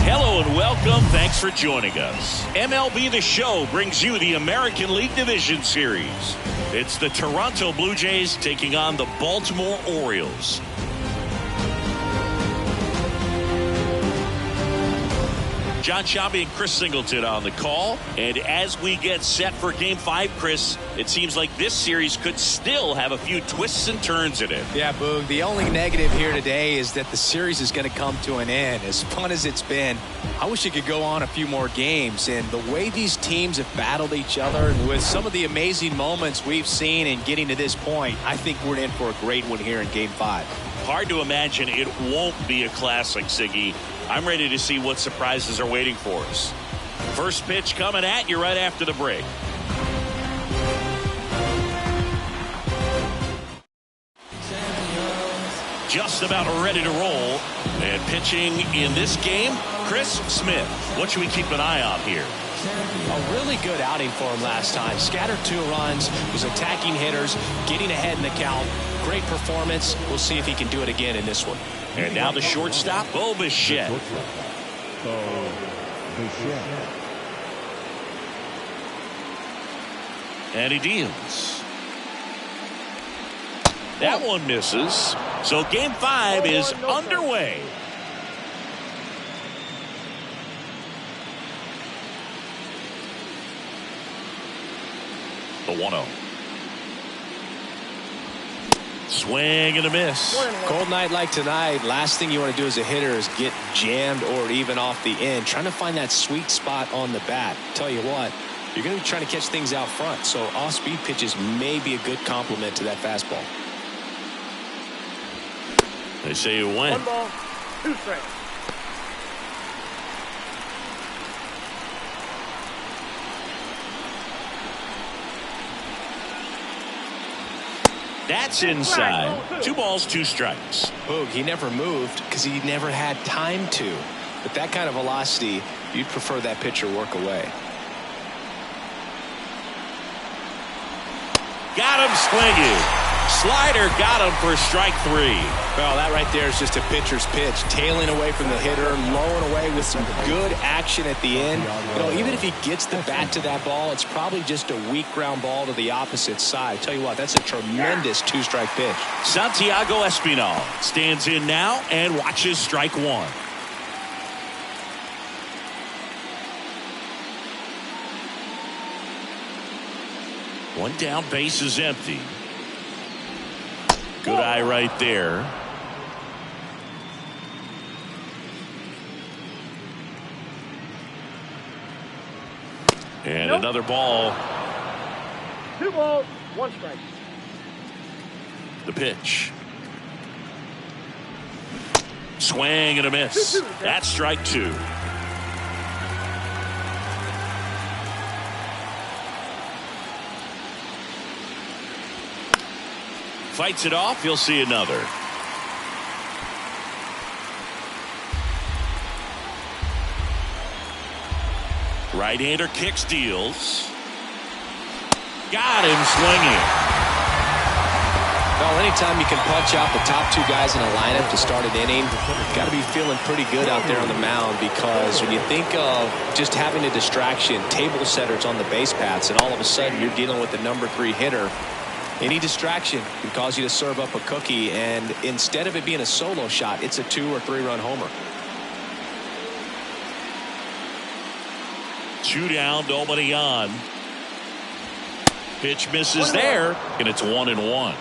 Hello and welcome. Thanks for joining us. MLB The Show brings you the American League Division Series. It's the Toronto Blue Jays taking on the Baltimore Orioles. John Sciambi and Chris Singleton on the call. And as we get set for Game 5, Chris, it seems like this series could still have a few twists and turns in it. Yeah, Boog. The only negative here today is that the series is going to come to an end. As fun as it's been, I wish it could go on a few more games. And the way these teams have battled each other, and with some of the amazing moments we've seen in getting to this point, I think we're in for a great one here in Game 5. Hard to imagine it won't be a classic, Siggy. I'm ready to see what surprises are waiting for us. First pitch coming at you right after the break. Just about ready to roll. And pitching in this game, Chris Smith. What should we keep an eye on here? A really good outing for him last time. Scattered 2 runs, was attacking hitters, getting ahead in the count. Great performance. We'll see if he can do it again in this one. And now the shortstop, Bo Bichette. And he deals. That one misses. So Game 5 is underway. The 1-0. Swing and a miss. Cold night like tonight, last thing you want to do as a hitter is get jammed or even off the end. Trying to find that sweet spot on the bat. Tell you what, you're going to be trying to catch things out front, so off-speed pitches may be a good complement to that fastball. They say you win. 1 ball, 2 strikes. That's inside. 2 balls, 2 strikes. Boog, he never moved because he never had time to. But that kind of velocity, you'd prefer that pitcher work away. Got him swinging. Slider got him for strike 3. Well, that right there is just a pitcher's pitch. Tailing away from the hitter, lowing away with some good action at the end. You know, even if he gets the bat to that ball, it's probably just a weak ground ball to the opposite side. Tell you what, that's a tremendous 2-strike pitch. Santiago Espinal stands in now and watches strike 1. One down, base is empty. Good eye right there. And another ball. 2 balls, 1 strike. The pitch. Swing and a miss. That's strike 2. Fights it off. You'll see another. Right-hander kicks, deals. Got him swinging. Well, anytime you can punch out the top 2 guys in a lineup to start an inning, got to be feeling pretty good out there on the mound, because when you think of just having a distraction, table setters on the base paths, and all of a sudden you're dealing with the number 3 hitter, any distraction can cause you to serve up a cookie, and instead of it being a solo shot, it's a 2 or 3 run homer. 2 down, nobody on. Pitch misses there, and it's 1-1.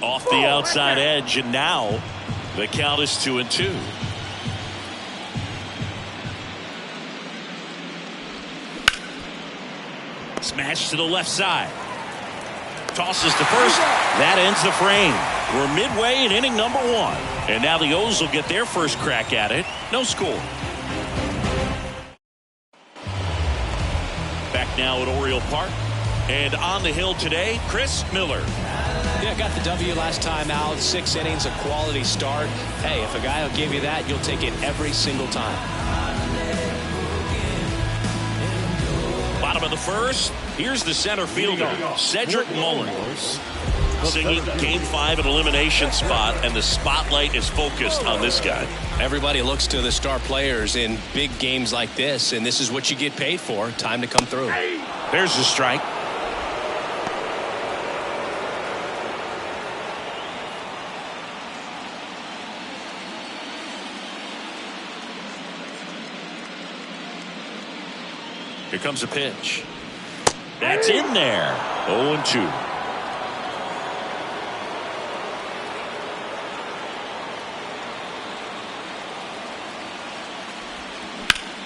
Off the outside edge, and now the count is 2-2. Smash to the left side. Tosses to first. That ends the frame. We're midway in inning number 1. And now the O's will get their first crack at it. No score. now at Oriole Park. And on the hill today, Chris Miller. Yeah, got the W last time out. 6 innings, a quality start. Hey, if a guy will give you that, you'll take it every single time. Bottom of the first, here's the center fielder, Cedric Mullins. Singing Game 5 an elimination spot, and the spotlight is focused on this guy. Everybody looks to the star players in big games like this, and this is what you get paid for. Time to come through. There's the strike. Here comes a pitch. That's in there. 0-2.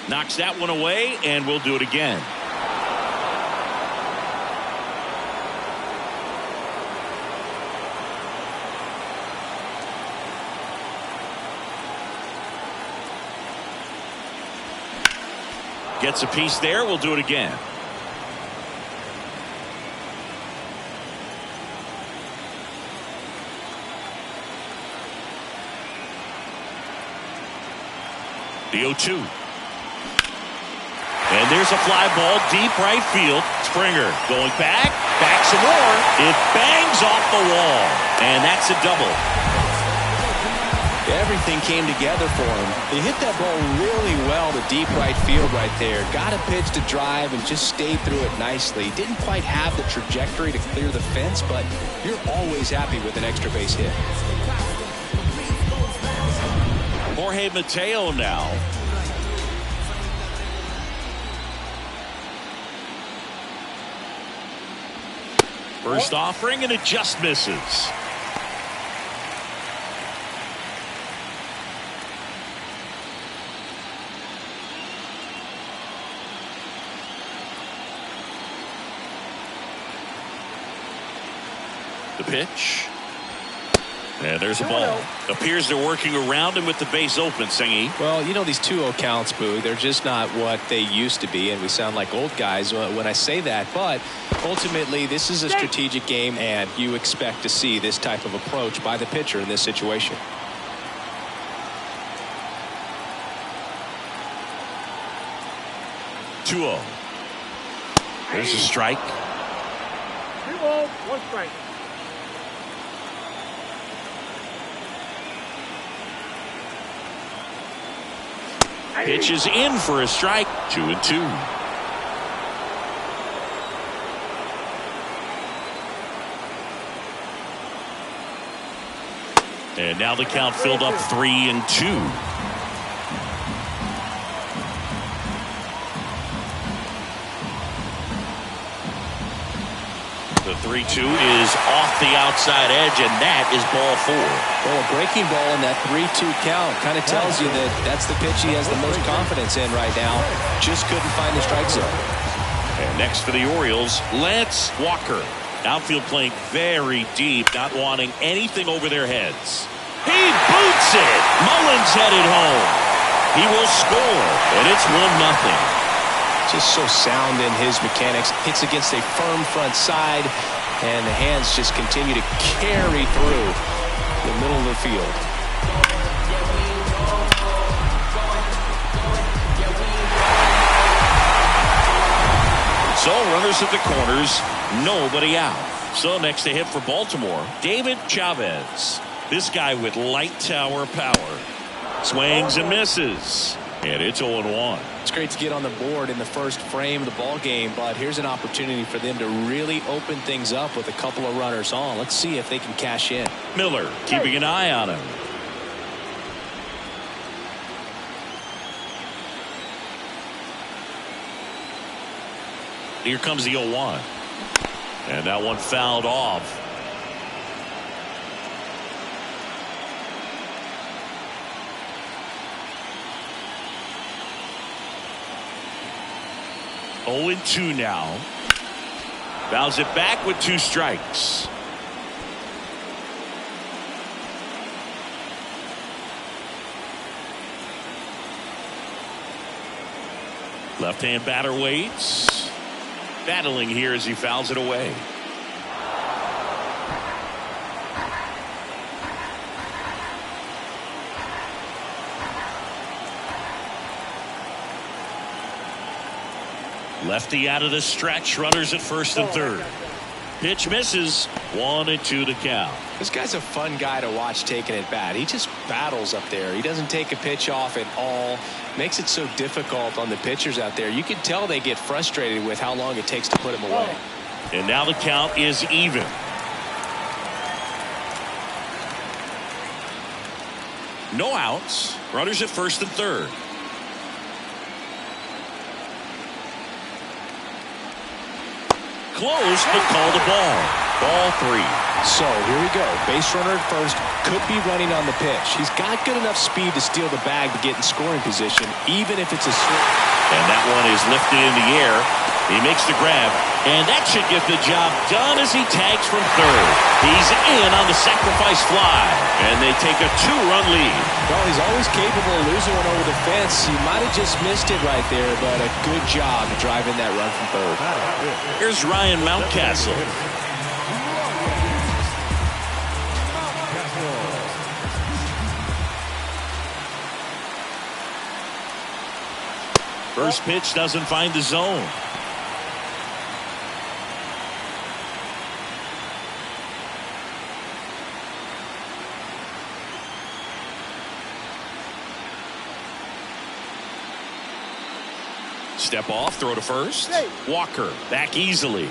Knocks that one away, and we'll do it again. Gets a piece there. We'll do it again. The 0-2. And there's a fly ball deep right field. Springer going back some more. It bangs off the wall, and that's a double. Everything came together for him. He hit that ball really well to deep right field right there. Got a pitch to drive and just stayed through it nicely. Didn't quite have the trajectory to clear the fence, but you're always happy with an extra base hit. Jorge Mateo now. First offering, and it just misses. The pitch. And there's a ball. Appears they're working around him with the base open, Singy. Well, you know, these 2-0 counts, Boo, they're just not what they used to be, and we sound like old guys when I say that. But ultimately, this is a strategic game, and you expect to see this type of approach by the pitcher in this situation. Two-0. There's a strike. 2-0, 1 strike. Pitch is in for a strike. 2-2. And now the count filled up 3-2. The 3-2 is off the outside edge, and that is ball 4. Well, a breaking ball in that 3-2 count kind of tells you that that's the pitch he has the most confidence in right now. Just couldn't find the strike zone. And next for the Orioles, Lance Walker. Outfield playing very deep, not wanting anything over their heads. He boots it. Mullins headed home. He will score, and it's 1-0. Just so sound in his mechanics. Hits against a firm front side, and the hands just continue to carry through the middle of the field. So runners at the corners, nobody out. So next to hit for Baltimore, David Chavez. This guy with light tower power. Swings and misses. And it's 0-1. It's great to get on the board in the first frame of the ball game, but here's an opportunity for them to really open things up with a couple of runners on. Let's see if they can cash in. Miller keeping an eye on him. Here comes the 0-1. And that one fouled off. Oh, 0-2 now. Fouls it back with 2 strikes. Left-hand batter waits. Battling here as he fouls it away. Lefty out of the stretch. Runners at first and third. Pitch misses. 1-2 to count. This guy's a fun guy to watch taking it bat. He just battles up there. He doesn't take a pitch off at all. Makes it so difficult on the pitchers out there. You can tell they get frustrated with how long it takes to put him away. And now the count is even. No outs. Runners at first and third. Close, but called a ball. Ball 3. So here we go. Base runner at first. Could be running on the pitch. He's got good enough speed to steal the bag to get in scoring position, even if it's a swing. And that one is lifted in the air. He makes the grab, and that should get the job done as he tags from third. He's in on the sacrifice fly, and they take a 2-run lead. Well, he's always capable of losing one over the fence. He might have just missed it right there, but a good job driving that run from third. Here's Ryan Mountcastle. First pitch doesn't find the zone. Step off, throw to first. Walker back easily.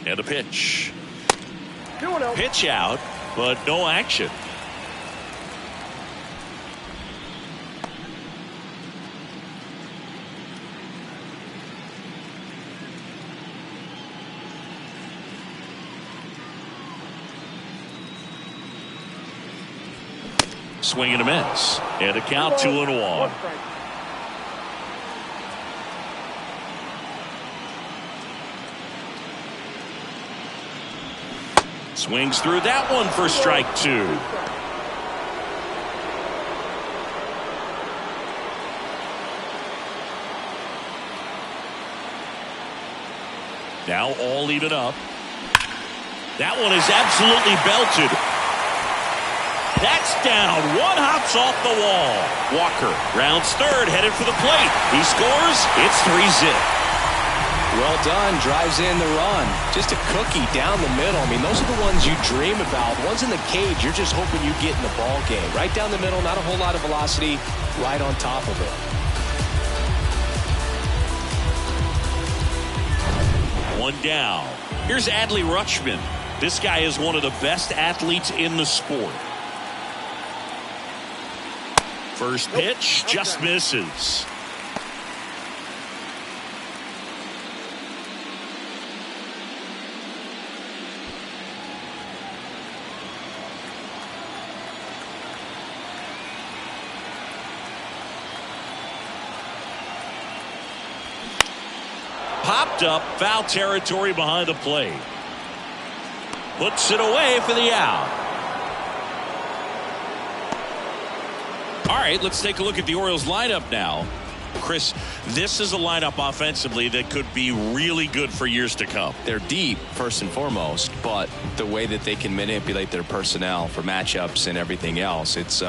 And a pitch. Pitch out, but no action. Swing and a miss. And a count 2-1. Swings through that one for strike 2. Now all even up. That one is absolutely belted. That's down. One hops off the wall. Walker rounds third, headed for the plate. He scores. It's 3-zip. Well done. Drives in the run. Just a cookie down the middle. I mean, those are the ones you dream about. The ones in the cage, you're just hoping you get in the ball game. Right down the middle, not a whole lot of velocity, right on top of it. One down. Here's Adley Rutschman. This guy is one of the best athletes in the sport. First pitch just misses. Popped up, foul territory behind the plate. Puts it away for the out. All right, let's take a look at the Orioles lineup now. Chris, this is a lineup offensively that could be really good for years to come. They're deep, first and foremost, but the way that they can manipulate their personnel for matchups and everything else, it's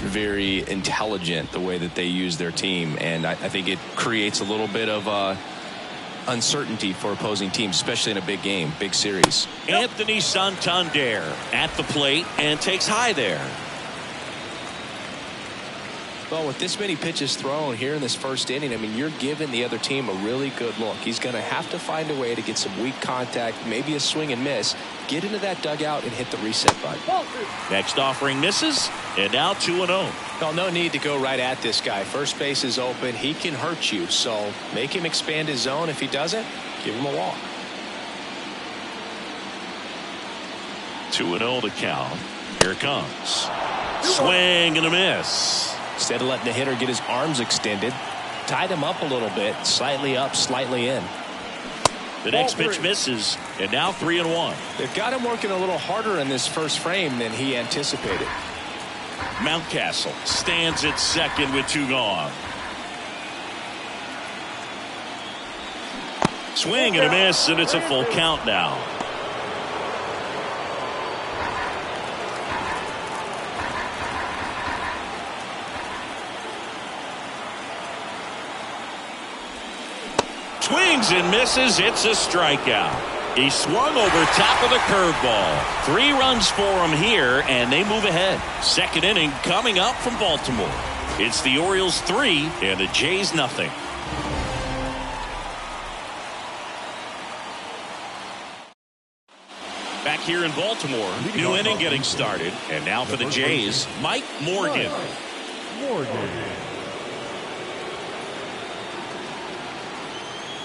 very intelligent the way that they use their team. And I think it creates a little bit of uncertainty for opposing teams, especially in a big game, big series. Anthony Santander at the plate and takes high there. Well, with this many pitches thrown here in this first inning, I mean, you're giving the other team a really good look. He's going to have to find a way to get some weak contact, maybe a swing and miss, get into that dugout and hit the reset button. Next offering misses, and now 2-0. Well, no need to go right at this guy. First base is open. He can hurt you, so make him expand his zone. If he doesn't, give him a walk. 2-0 to count. Here it comes. Swing and a miss. Instead of letting the hitter get his arms extended, tied him up a little bit, slightly up, slightly in. The next pitch misses, and now 3-1. They've got him working a little harder in this first frame than he anticipated. Mountcastle stands at second with 2 gone. Swing and a miss, and it's a full count now. Swings and misses. It's a strikeout. He swung over top of the curveball. 3 runs for him here, and they move ahead. Second inning coming up from Baltimore. It's the Orioles 3 and the Jays nothing. Back here in Baltimore, new inning getting started. And now for the Jays, Mike Morgan.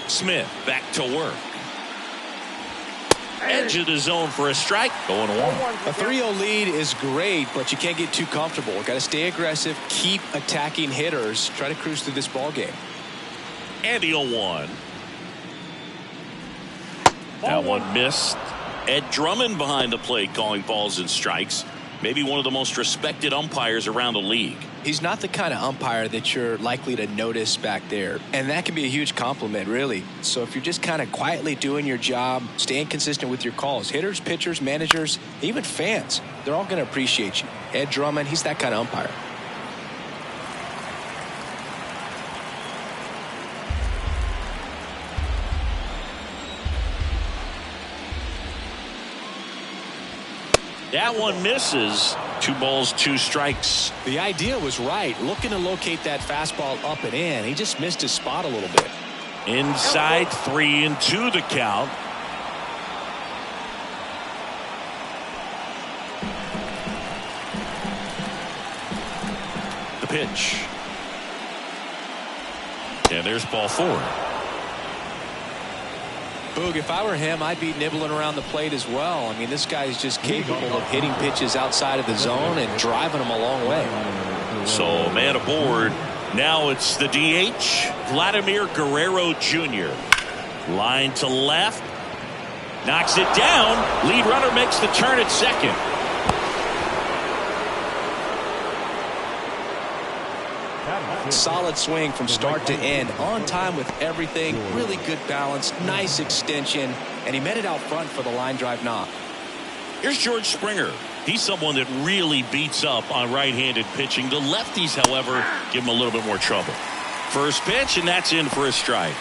Smith back to work. Edge of the zone for a strike. Going 1. A 3-0 lead is great, but you can't get too comfortable. Got to stay aggressive, keep attacking hitters, try to cruise through this ball game. And the 0-1. That one missed. Ed Drummond behind the plate calling balls and strikes. Maybe one of the most respected umpires around the league. He's not the kind of umpire that you're likely to notice back there. And that can be a huge compliment, really. So if you're just kind of quietly doing your job, staying consistent with your calls, hitters, pitchers, managers, even fans, they're all going to appreciate you. Ed Drummond, he's that kind of umpire. That one misses. 2 balls, 2 strikes. The idea was right. Looking to locate that fastball up and in. He just missed his spot a little bit. Inside 3-2 the count. The pitch. And there's ball 4. Boog, if I were him, I'd be nibbling around the plate as well. I mean, this guy's just capable of hitting pitches outside of the zone and driving them a long way. So, man aboard. Now it's the DH, Vladimir Guerrero Jr. Line to left. Knocks it down. Lead runner makes the turn at second. Solid swing from start to end, on time with everything, really good balance, nice extension, and he met it out front for the line drive knock. Here's George Springer. He's someone that really beats up on right-handed pitching. The lefties, however, give him a little bit more trouble. First pitch, and that's in for a strike.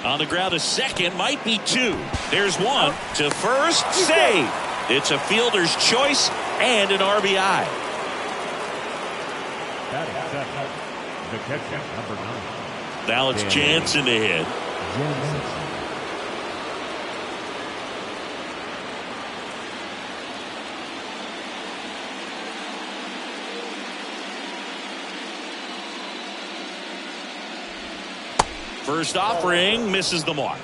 On the ground, a second, might be 2. There's 1 to first, save. It's a fielder's choice and an RBI. Now it's Jansen to hit. First offering misses the mark.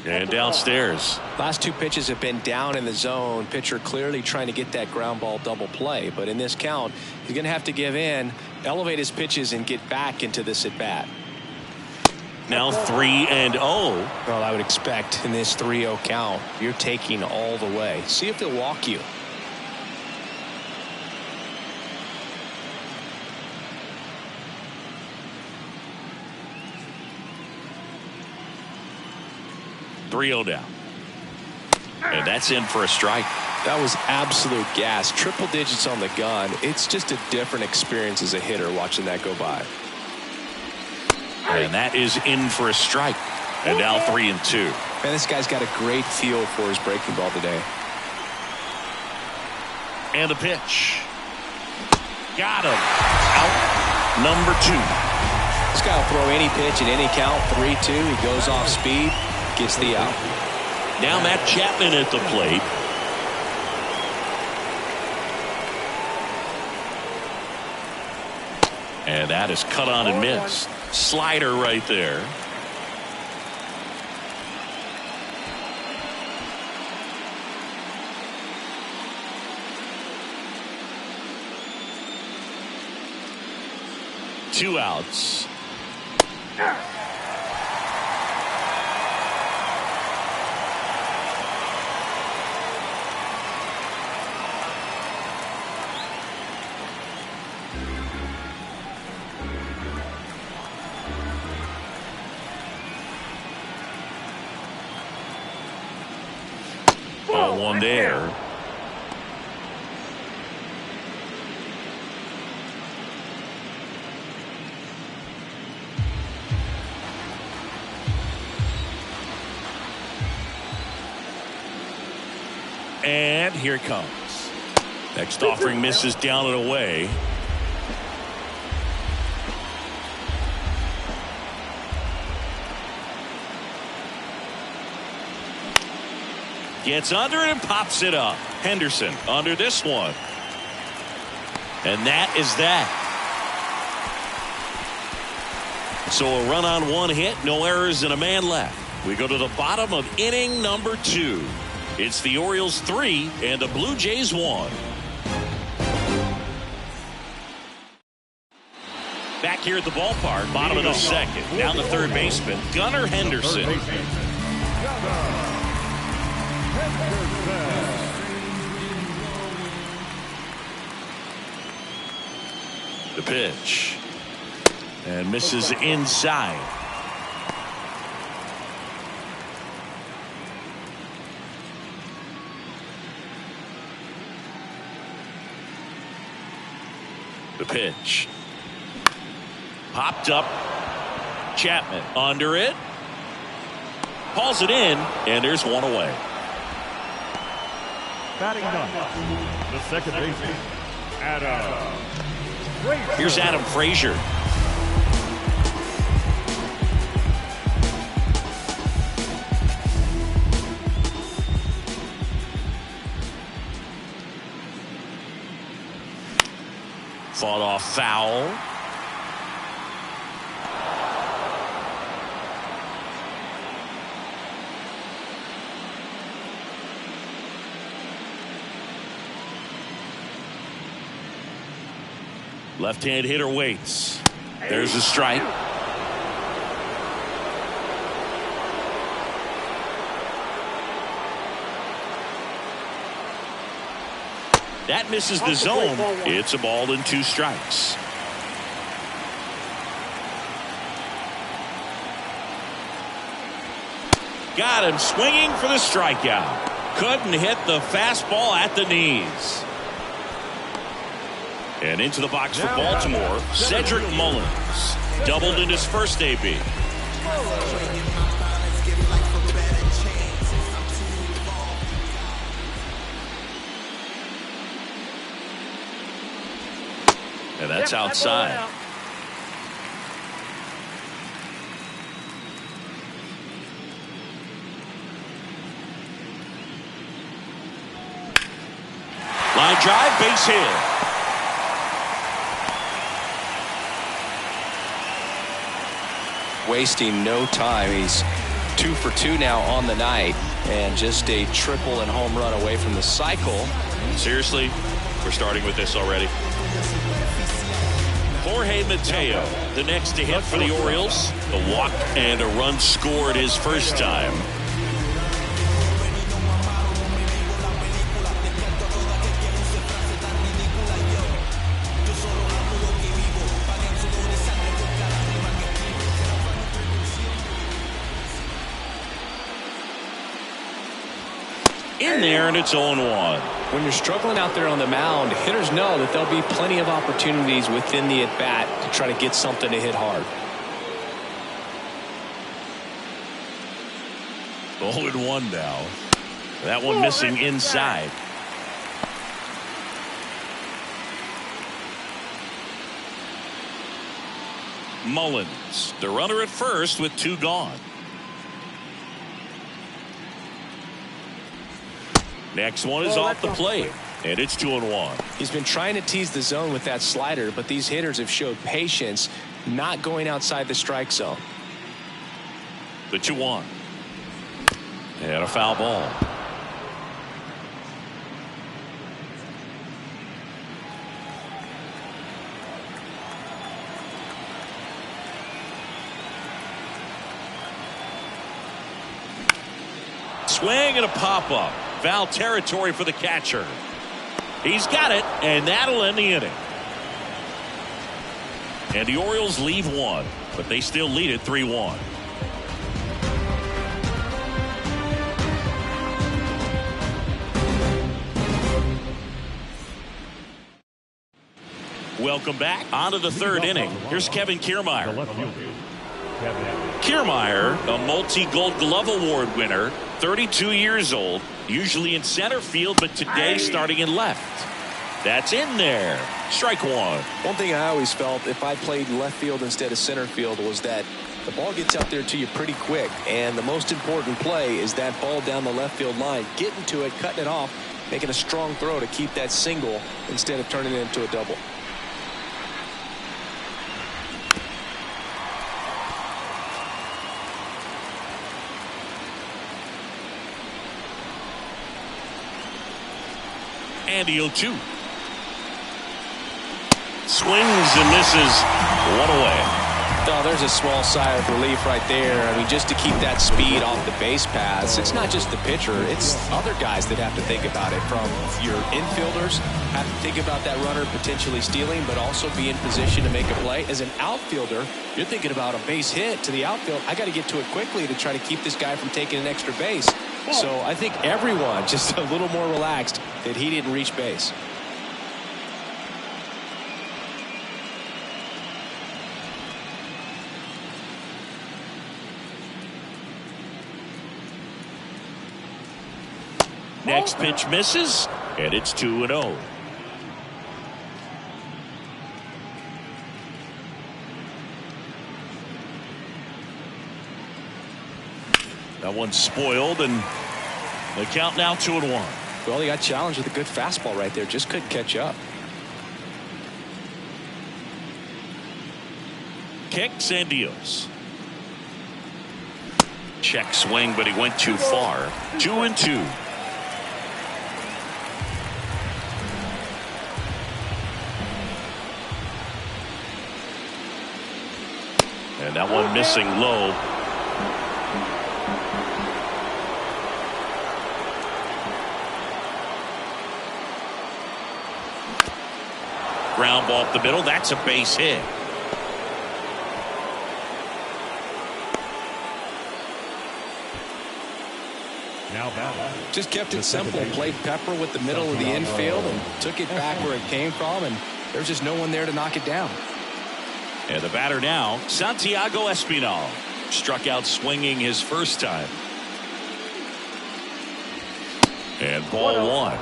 And downstairs. Last 2 pitches have been down in the zone. Pitcher clearly trying to get that ground ball double play. But in this count, he's going to have to give in, elevate his pitches, and get back into this at bat. Now 3-0. Well, I would expect in this 3-0 count, you're taking all the way. See if they'll walk you. Down. And that's in for a strike. That was absolute gas. Triple digits on the gun. It's just a different experience as a hitter watching that go by. And that is in for a strike. And now 3-2. Man, this guy's got a great feel for his breaking ball today. And the pitch. Got him. Out number 2. This guy will throw any pitch at any count. 3-2. He goes off speed. Gets the out. Now Matt Chapman at the plate. And that is cut on and missed. Slider right there. Two outs. Ball one there. And here it comes. Next offering misses down and away. Gets under it and pops it up. Henderson under this one. And that is that. So a run on one hit, no errors, and a man left. We go to the bottom of inning number 2. It's the Orioles 3 and the Blue Jays 1. Back here at the ballpark, bottom of the second. Down the third baseman, Gunnar Henderson. The pitch. And misses inside. The pitch. Popped up. Chapman under it. Hauls it in, and there's one away. Batting done. The second baseman, Adam. Here's Adam Frazier. Fought off foul. Left-hand hitter waits. There's a strike. That misses the zone. It's a ball and 2 strikes. Got him swinging for the strikeout. Couldn't hit the fastball at the knees. And into the box for Baltimore, Cedric Mullins. Doubled in his first AB. And that's outside. Line drive, base hit. Wasting no time. He's 2 for 2 now on the night, and just a triple and home run away from the cycle. Seriously, we're starting with this already. Jorge Mateo, the next to hit for the Orioles. A walk and a run scored his first time. In there, and it's 0-1. When you're struggling out there on the mound, hitters know that there'll be plenty of opportunities within the at-bat to try to get something to hit hard. 0-1 now. That one missing inside. Mullins, the runner at first with 2 gone. Next one is off the plate, and it's 2-1. He's been trying to tease the zone with that slider, but these hitters have showed patience, not going outside the strike zone. The 2-1. And a foul ball. Swing and a pop-up. Foul territory for the catcher. He's got it, and that'll end the inning. And the Orioles leave one, but they still lead it 3-1. Welcome back. On to the third inning. Here's Kevin Kiermaier. Kiermaier, a multi-Gold Glove Award winner, 32 years old, usually in center field, but today starting in left. That's in there. Strike one. One thing I always felt if I played left field instead of center field was that the ball gets up there to you pretty quick, and the most important play is that ball down the left field line, getting to it, cutting it off, making a strong throw to keep that single instead of turning it into a double. And the 0-2. Swings and misses. One away. Oh, there's a small sigh of relief right there. I mean, just to keep that speed off the base paths. It's not just the pitcher. It's other guys that have to think about it. From your infielders, have to think about that runner potentially stealing, but also be in position to make a play. As an outfielder, you're thinking about a base hit to the outfield. I got to get to it quickly to try to keep this guy from taking an extra base. So I think everyone just a little more relaxed that he didn't reach base. Next pitch misses, and it's 2-0. That one's spoiled, and the count now 2-1. Well, he got challenged with a good fastball right there. Just couldn't catch up. Kicks and deals. Check swing, but he went too far. 2-2. And that one missing low. Ground ball up the middle. That's a base hit. Just kept it simple. Played pepper with the middle of the infield and took it back where it came from, and there's just no one there to knock it down. And the batter now, Santiago Espinal. Struck out swinging his first time. And ball one.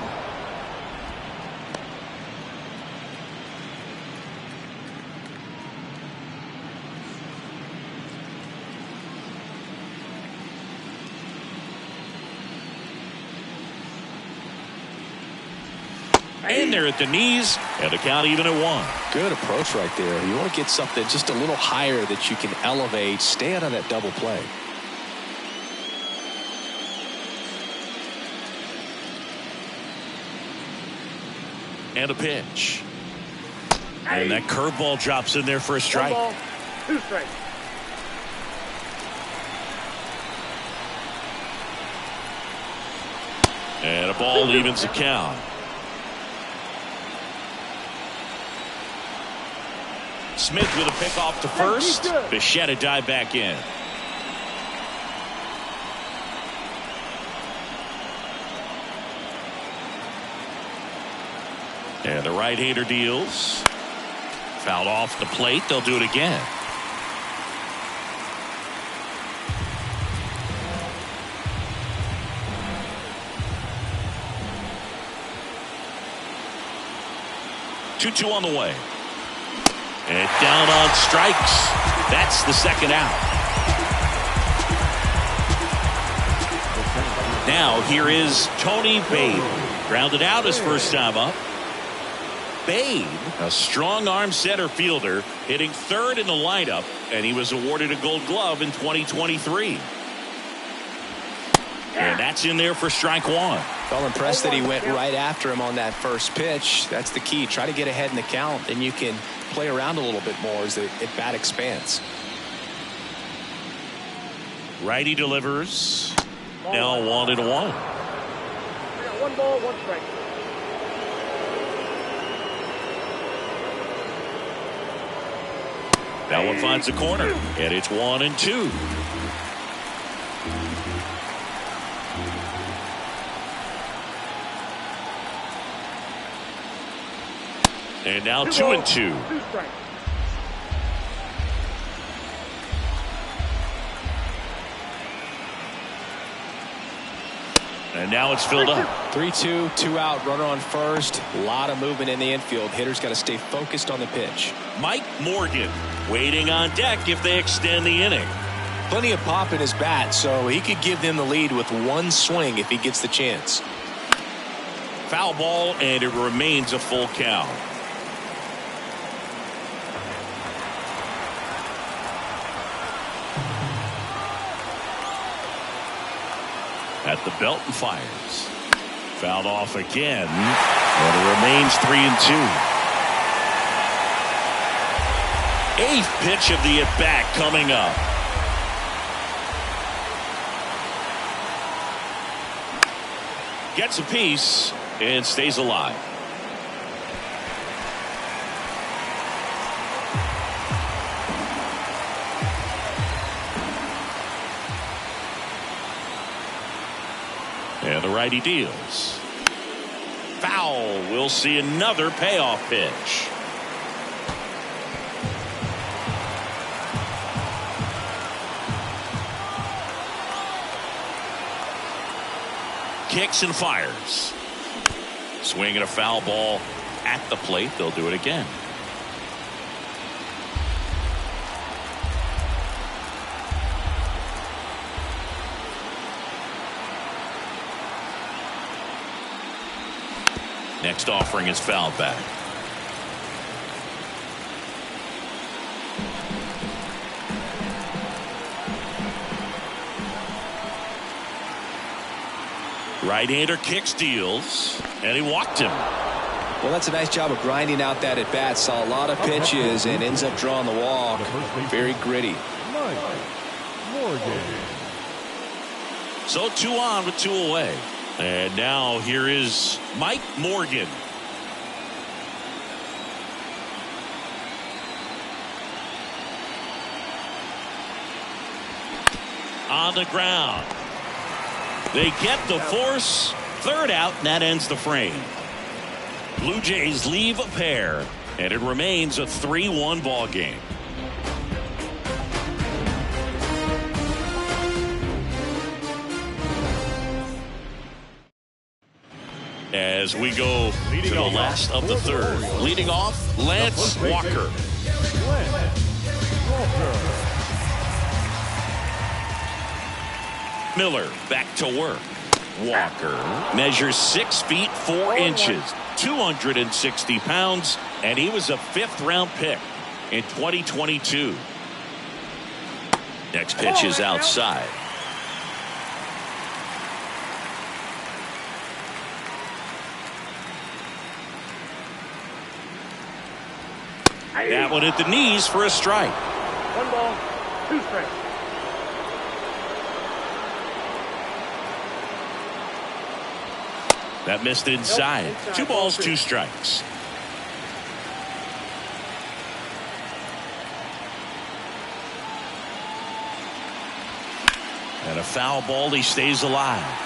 In there at the knees, and the count even at 1. Good approach right there. You want to get something just a little higher that you can elevate. Stay out of that double play. And a pitch. And that curveball drops in there for a strike. 1 ball, 2 strikes. And a ball evens the count. Smith with a pick off to first. Bichette dive back in. And the right-hander deals. Fouled off the plate. They'll do it again. Two on the way. And down on strikes. That's the second out. Now here is Tony Babe. Grounded out his first time up. Babe, a strong-arm center fielder, hitting third in the lineup, and he was awarded a Gold Glove in 2023. And that's in there for strike one. Well, impressed that he went right after him on that first pitch. That's the key. Try to get ahead in the count, and you can play around a little bit more as the at-bat expands. Righty delivers. Now 1-1. 1 ball, 1 strike. That one finds the corner, and it's 1-2. And now 2-2. 2 strikes. And now it's filled up. 3-2, 2 out, runner on first. A lot of movement in the infield. Hitters got to stay focused on the pitch. Mike Morgan waiting on deck if they extend the inning. Plenty of pop in his bat, so he could give them the lead with one swing if he gets the chance. Foul ball, and it remains a full count. At the belt and fires. Fouled off again, and it remains 3-2. Eighth pitch of the at-bat coming up. Gets a piece and stays alive. And the righty deals. Foul. We'll see another payoff pitch. Kicks and fires. Swinging a foul ball at the plate. They'll do it again. Next offering is fouled back. Right-hander kicks, deals, and he walked him. Well, that's a nice job of grinding out that at bat. Saw a lot of pitches and ends up drawing the walk. Very gritty. So 2 on with 2 away. And now here is Mike Morgan. On the ground. They get the force. Third out, and that ends the frame. Blue Jays leave a pair, and it remains a 3-1 ball game. As we go to the last of the third. Leading off, Lance Walker. Miller back to work. Walker measures 6 feet 4 inches, 260 pounds, and he was a 5th-round pick in 2022. Next pitch is outside. That one at the knees for a strike. 1 ball, 2 strikes. That missed inside. 2 balls, 2 strikes. And a foul ball, he stays alive.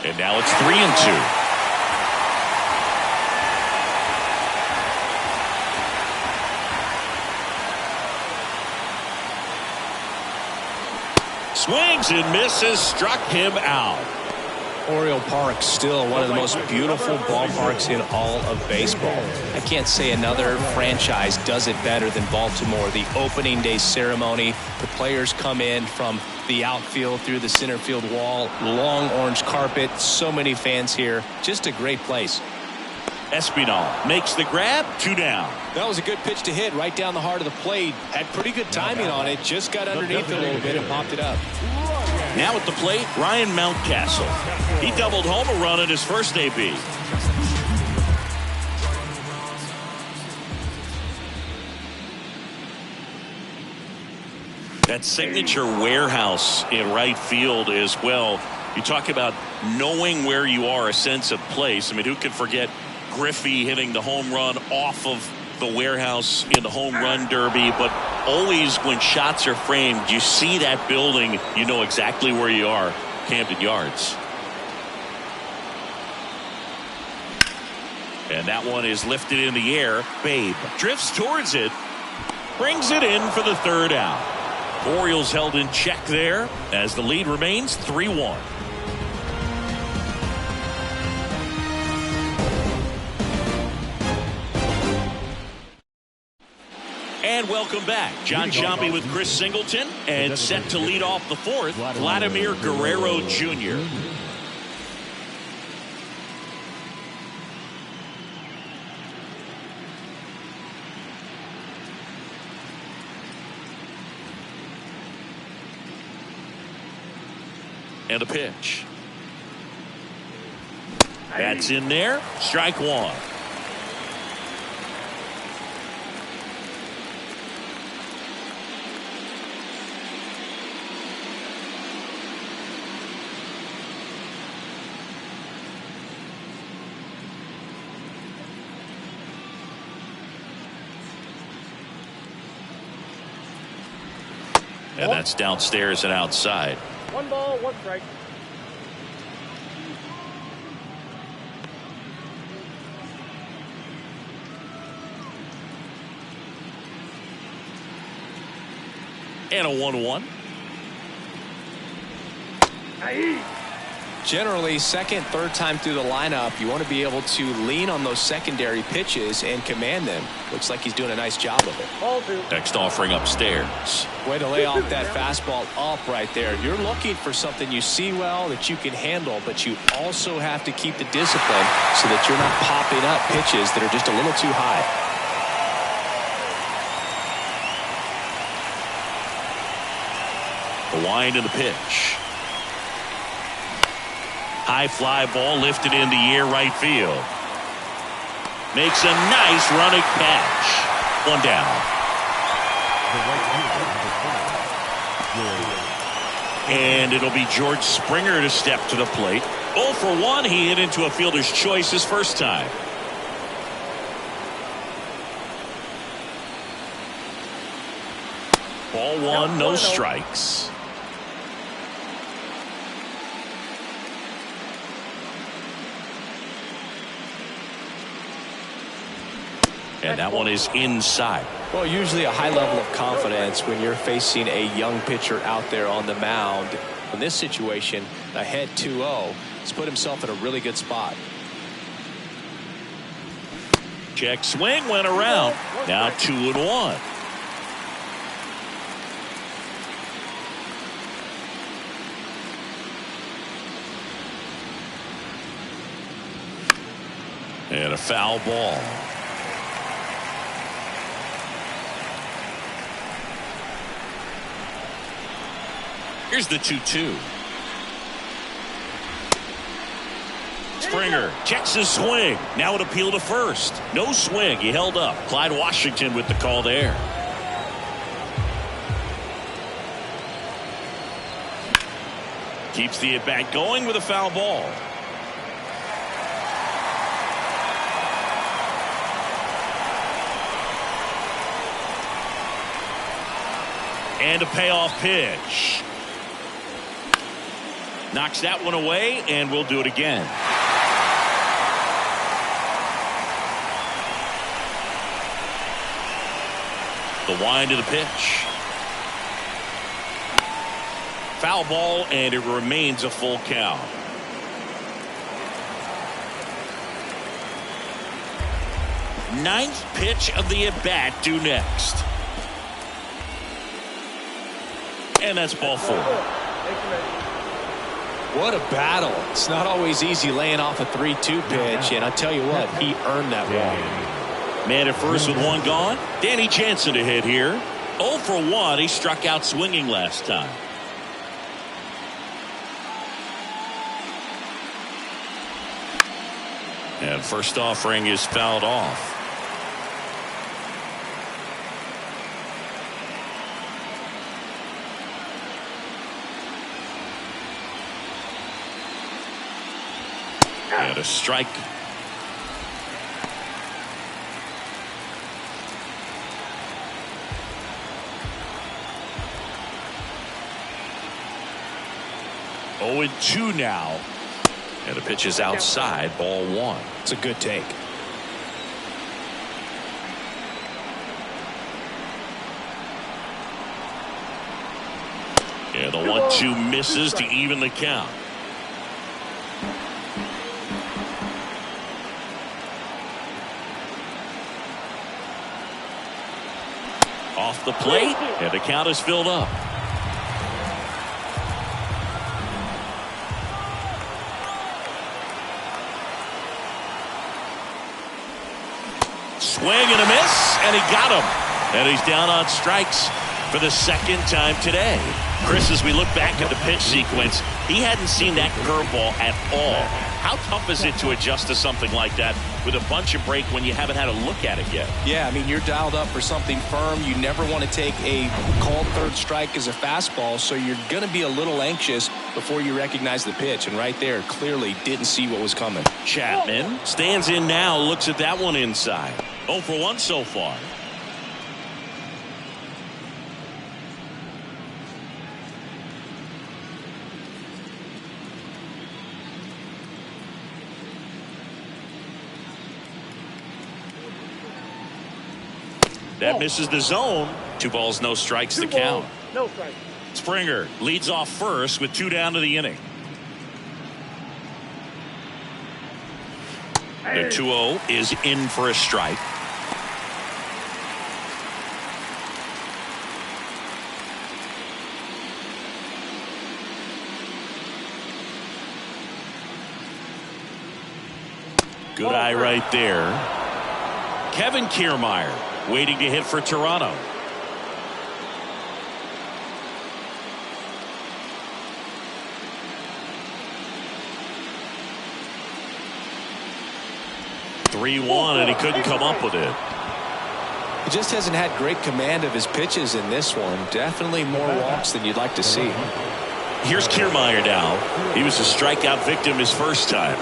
And now it's 3-2. Swings and misses, struck him out. Oriole Park still one of the most beautiful ballparks in all of baseball. I can't say another franchise does it better than Baltimore. The opening day ceremony, the players come in from the outfield through the center field wall, long orange carpet, so many fans here. Just a great place. Espinal makes the grab, 2 down. That was a good pitch to hit right down the heart of the plate. Had pretty good timing on it. Just got underneath it a little bit and popped it up. Now at the plate, Ryan Mountcastle. He doubled home a run in his first AB. That signature warehouse in right field as well. You talk about knowing where you are, a sense of place. I mean, who can forget Griffey hitting the home run off of the warehouse in the home run derby? But always when shots are framed, you see that building, you know exactly where you are. Camden Yards. And that one is lifted in the air. Babe drifts towards it, brings it in for the 3rd out. Orioles held in check there as the lead remains 3-1. And welcome back. John Sciambi with Chris Singleton, and set to lead off the 4th, Vladimir Guerrero Jr. And a pitch. That's in there. Strike 1. And that's downstairs and outside. 1 ball, 1 strike. And a 1-1. Generally, second, third time through the lineup, you want to be able to lean on those secondary pitches and command them. Looks like he's doing a nice job of it. Ball 2. Next offering upstairs. Way to lay off that fastball up right there. You're looking for something you see well that you can handle, but you also have to keep the discipline so that you're not popping up pitches that are just a little too high. The wind of the pitch. High fly ball lifted in the air, right field. Makes a nice running catch. 1 down. And it'll be George Springer to step to the plate. 0 for 1. He hit into a fielder's choice his first time. Ball 1, no strikes. And that one is inside. Well, usually a high level of confidence when you're facing a young pitcher out there on the mound. In this situation, ahead 2-0, he's put himself in a really good spot. Check swing, went around. Now 2-1. And a foul ball. Here's the 2-2. Springer checks his swing. Now an appeal to first. No swing. He held up. Clyde Washington with the call there. Keeps the at-bat going with a foul ball. And a payoff pitch. Knocks that one away, and we'll do it again. The wind of the pitch. Foul ball, and it remains a full count. Ninth pitch of the at-bat due next. And that's ball 4. What a battle. It's not always easy laying off a 3-2 pitch, and I tell you what, he earned that walk. Man at first with one gone. Danny Jansen to hit here. 0 for 1. He struck out swinging last time. And first offering is fouled off. And a strike. Oh, and 2 now. And the pitch is outside, ball 1. It's a good take. Yeah, the 1-2 misses to even the count. Off the plate, and the count is filled up. Swing and a miss, and he got him. And he's down on strikes for the second time today. Chris, as we look back at the pitch sequence, he hadn't seen that curveball at all. How tough is it to adjust to something like that with a bunch of break when you haven't had a look at it yet? Yeah, I mean, you're dialed up for something firm. You never want to take a called third strike as a fastball, so you're going to be a little anxious before you recognize the pitch. And right there, clearly didn't see what was coming. Chapman stands in now, looks at that one inside. 0 for 1 so far. That misses the zone. 2 balls, no strikes to count. No strikes. Springer leads off first with 2 down to the inning. The 2-0 is in for a strike. Good eye right there. Kevin Kiermaier waiting to hit for Toronto. And he couldn't come up with it. He just hasn't had great command of his pitches in this one. Definitely more walks than you'd like to see. Here's Kiermaier now. He was a strikeout victim his first time.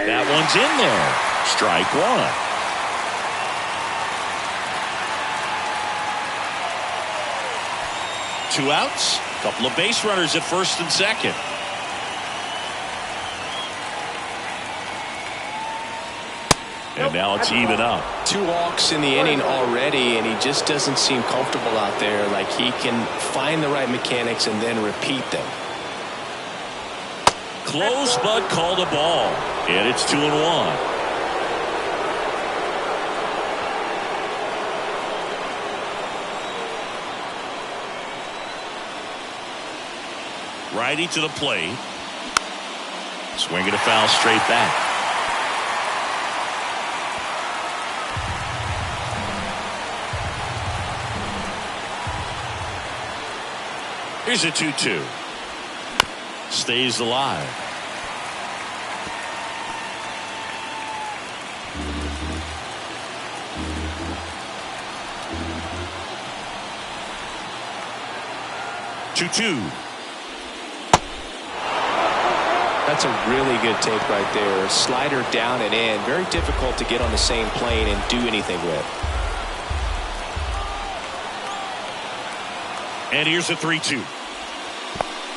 That one's in there. Strike 1. Two outs, a couple of base runners at first and second. And now it's even up. 2 walks in the inning already, and he just doesn't seem comfortable out there. Like he can find the right mechanics and then repeat them. Close, but called a ball. And it's 2-1. Righty to the plate. Swinging a foul straight back. Here's a 2-2. Stays alive. Two. That's a really good take right there. Slider down and in. Very difficult to get on the same plane and do anything with. And here's a 3-2.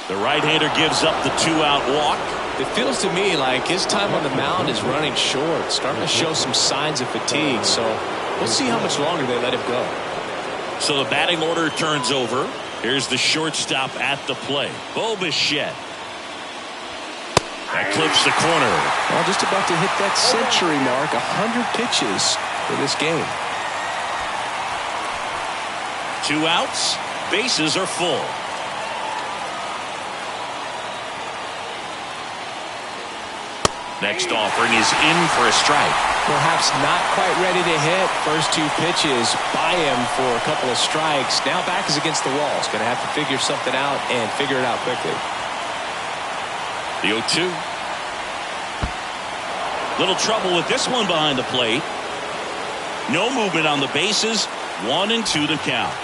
The right-hander gives up the 2-out walk. It feels to me like his time on the mound is running short. Starting to show some signs of fatigue. So we'll see how much longer they let him go. So the batting order turns over. Here's the shortstop at the plate, Bo Bichette. That clips the corner. Well, just about to hit that century mark. 100 pitches for this game. 2 outs. Bases are full. Next offering is in for a strike. Perhaps not quite ready to hit. First 2 pitches by him for a couple of strikes. Now back is against the wall. He's going to have to figure something out and figure it out quickly. The 0-2. Little trouble with this one behind the plate. No movement on the bases. 1-2 the count.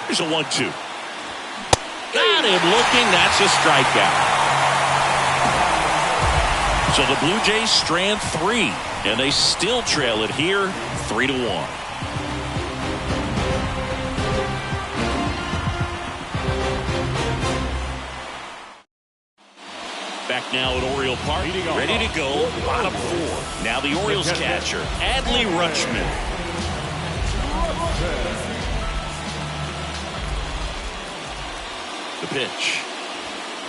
Here's a 1-2. Got him looking. That's a strikeout. So the Blue Jays strand 3, and they still trail it here 3-1. Back now at Oriole Park, ready to go, bottom 4. Now the Orioles catcher, Adley Rutschman. The pitch.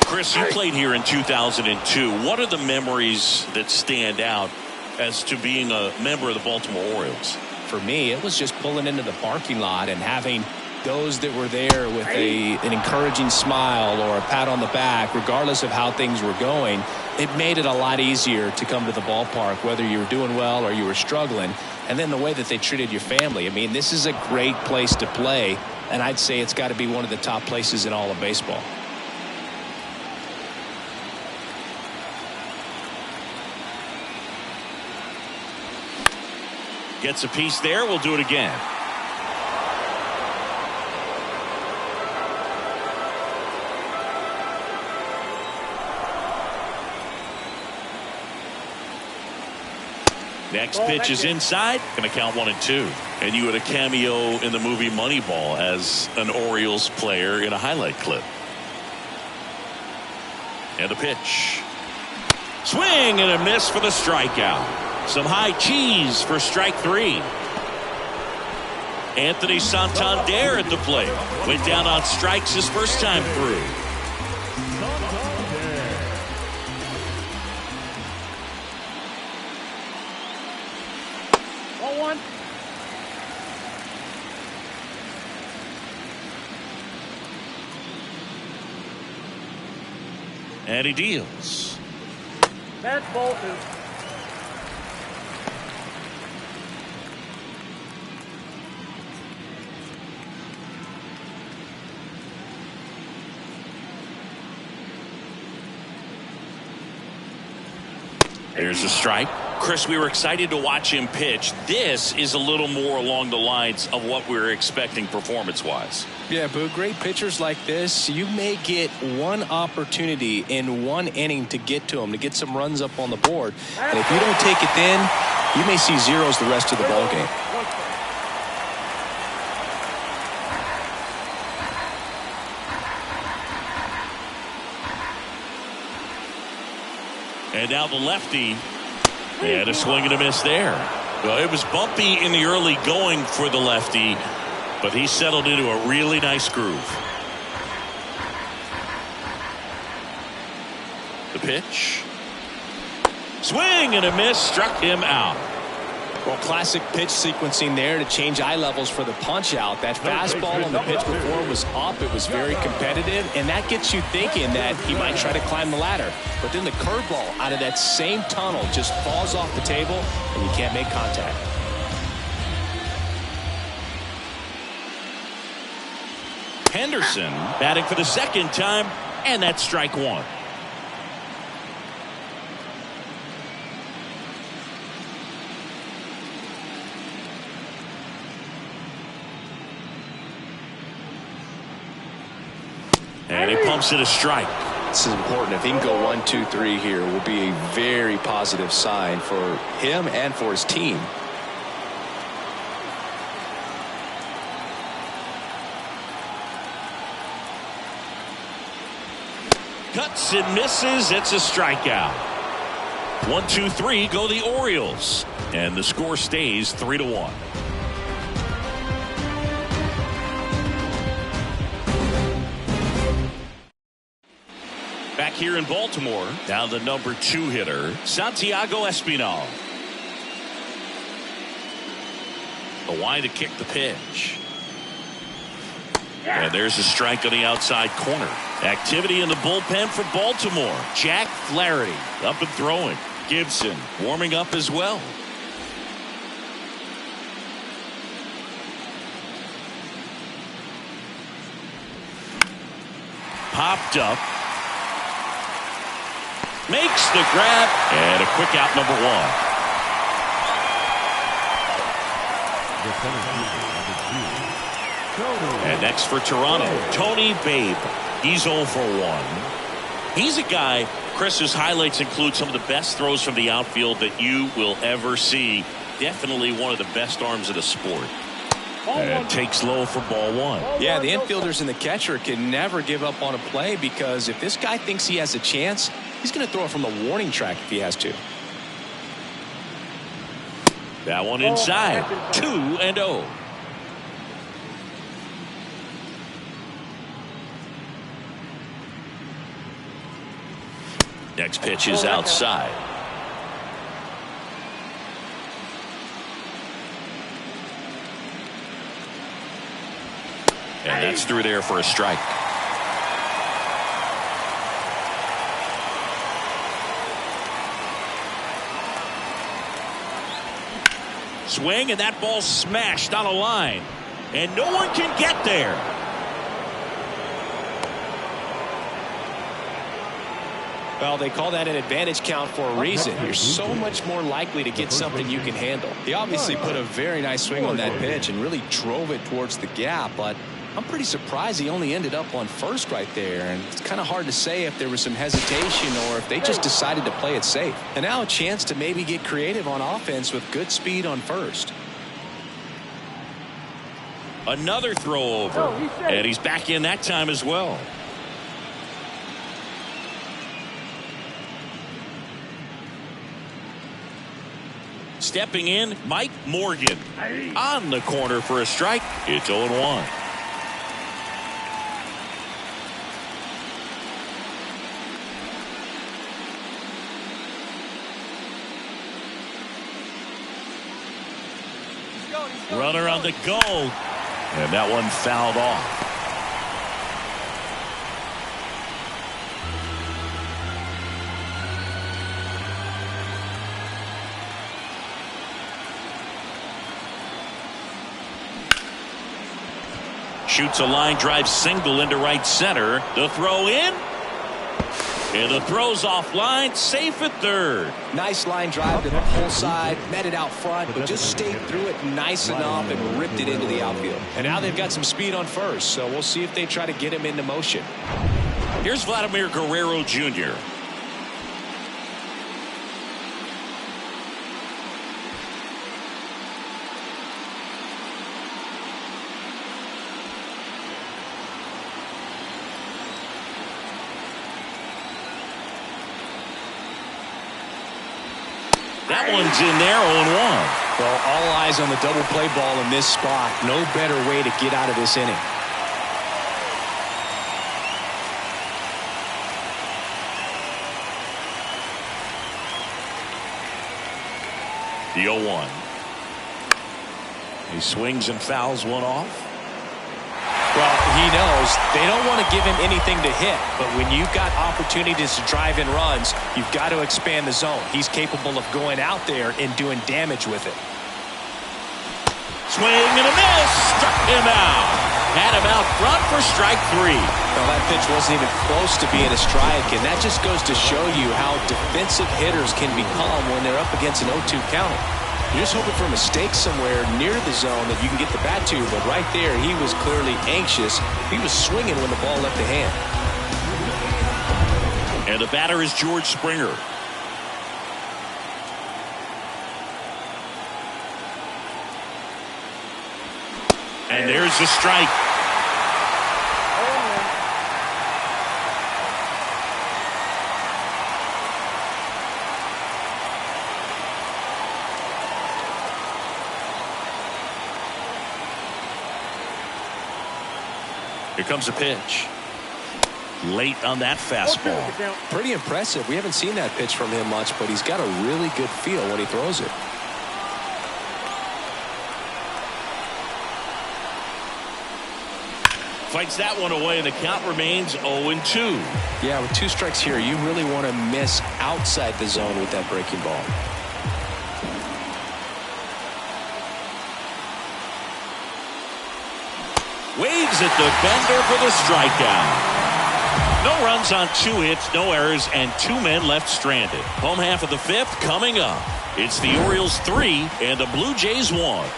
Chris, you played here in 2002. What are the memories that stand out as to being a member of the Baltimore Orioles? For me, it was just pulling into the parking lot and having those that were there with an encouraging smile or a pat on the back, regardless of how things were going. It made it a lot easier to come to the ballpark, whether you were doing well or you were struggling. And then the way that they treated your family. I mean, this is a great place to play, and I'd say it's got to be one of the top places in all of baseball. Gets a piece there. We'll do it again. Next pitch is inside. Going to count 1-2. And you had a cameo in the movie Moneyball as an Orioles player in a highlight clip. And the pitch. Swing and a miss for the strikeout. Some high cheese for strike 3. Anthony Santander at the plate. Went down on strikes his first time through. And he deals. That's ball 2. There's a strike. Chris, we were excited to watch him pitch. This is a little more along the lines of what we were expecting performance-wise. Yeah, Boo, great pitchers like this, you may get one opportunity in one inning to get to them, to get some runs up on the board. And if you don't take it then, you may see zeros the rest of the ball game. And now the lefty. And a swing and a miss there. Well, it was bumpy in the early going for the lefty, but he settled into a really nice groove. The pitch. Swing and a miss, struck him out. Well, classic pitch sequencing there to change eye levels for the punch out. That fastball on the pitch before was up. It was very competitive, and that gets you thinking that he might try to climb the ladder. But then the curveball out of that same tunnel just falls off the table, and you can't make contact. Henderson batting for the second time, and that's strike 1. And he pumps it a strike. This is important. If he can go 1, 2, 3 here, it will be a very positive sign for him and for his team. Cuts and misses. It's a strikeout. 1, 2, 3 go the Orioles. And the score stays 3-1. Back here in Baltimore, now the number 2 hitter, Santiago Espinal. The wind to kick the pitch. And there's a strike on the outside corner. Activity in the bullpen for Baltimore. Jack Flaherty up and throwing. Gibson warming up as well. Popped up. Makes the grab. And a quick out, number 1. And next for Toronto, Tony Babe. He's 0 for 1. He's a guy, Chris's highlights include some of the best throws from the outfield that you will ever see. Definitely one of the best arms of the sport. And takes low for ball 1. Yeah, the infielders and the catcher can never give up on a play, because if this guy thinks he has a chance, he's going to throw it from the warning track if he has to. That one inside. 2-0. Next pitch is outside. And that's through there for a strike. Swing, and that ball smashed on a line. And no one can get there. Well, they call that an advantage count for a reason. You're so much more likely to get something you can handle. He obviously put a very nice swing on that pitch and really drove it towards the gap, but I'm pretty surprised he only ended up on first right there, and it's kind of hard to say if there was some hesitation or if they just decided to play it safe. And now a chance to maybe get creative on offense with good speed on first. Another throw over, and he's back in that time as well. Stepping in, Mike Morgan on the corner for a strike. It's 0-1. Runner on the go, and that one fouled off. Shoots a line drive single into right center. The throw in. And the throw's offline, safe at third. Nice line drive to the pull side, met it out front, but just stayed through it nice enough and ripped it into the outfield. And now they've got some speed on first, so we'll see if they try to get him into motion. Here's Vladimir Guerrero Jr. That one's in there, 0-1. Well, all eyes on the double play ball in this spot. No better way to get out of this inning. The 0-1. He swings and fouls one off. Well, he knows they don't want to give him anything to hit, but when you've got opportunities to drive in runs, you've got to expand the zone. He's capable of going out there and doing damage with it. Swing and a miss. Struck him out. Had him out front for strike 3. Well, that pitch wasn't even close to being a strike, and that just goes to show you how defensive hitters can become when they're up against an 0-2 count. You're just hoping for a mistake somewhere near the zone that you can get the bat to, but right there he was clearly anxious. He was swinging when the ball left the hand. And the batter is George Springer. And there's the strike. Here comes a pitch. Late on that fastball. Pretty impressive. We haven't seen that pitch from him much, but he's got a really good feel when he throws it. Fights that one away, and the count remains 0-2. Yeah, with 2 strikes here, you really want to miss outside the zone with that breaking ball. Waves at the bender for the strikeout. No runs on 2 hits, no errors, and 2 men left stranded. Home half of the 5th coming up. It's the Orioles 3 and the Blue Jays 1.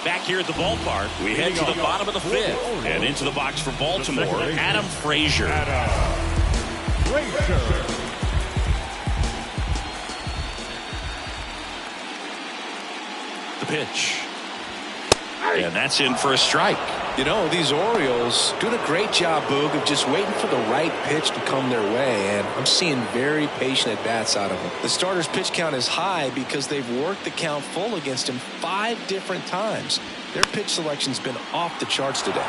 Back here at the ballpark, we head to the bottom of the 5th and into the box for Baltimore, Adam Frazier. The pitch. And that's in for a strike. You know, these Orioles doing a great job, Boog, of just waiting for the right pitch to come their way, and I'm seeing very patient at-bats out of them. The starter's pitch count is high because they've worked the count full against him 5 different times. Their pitch selection's been off the charts today.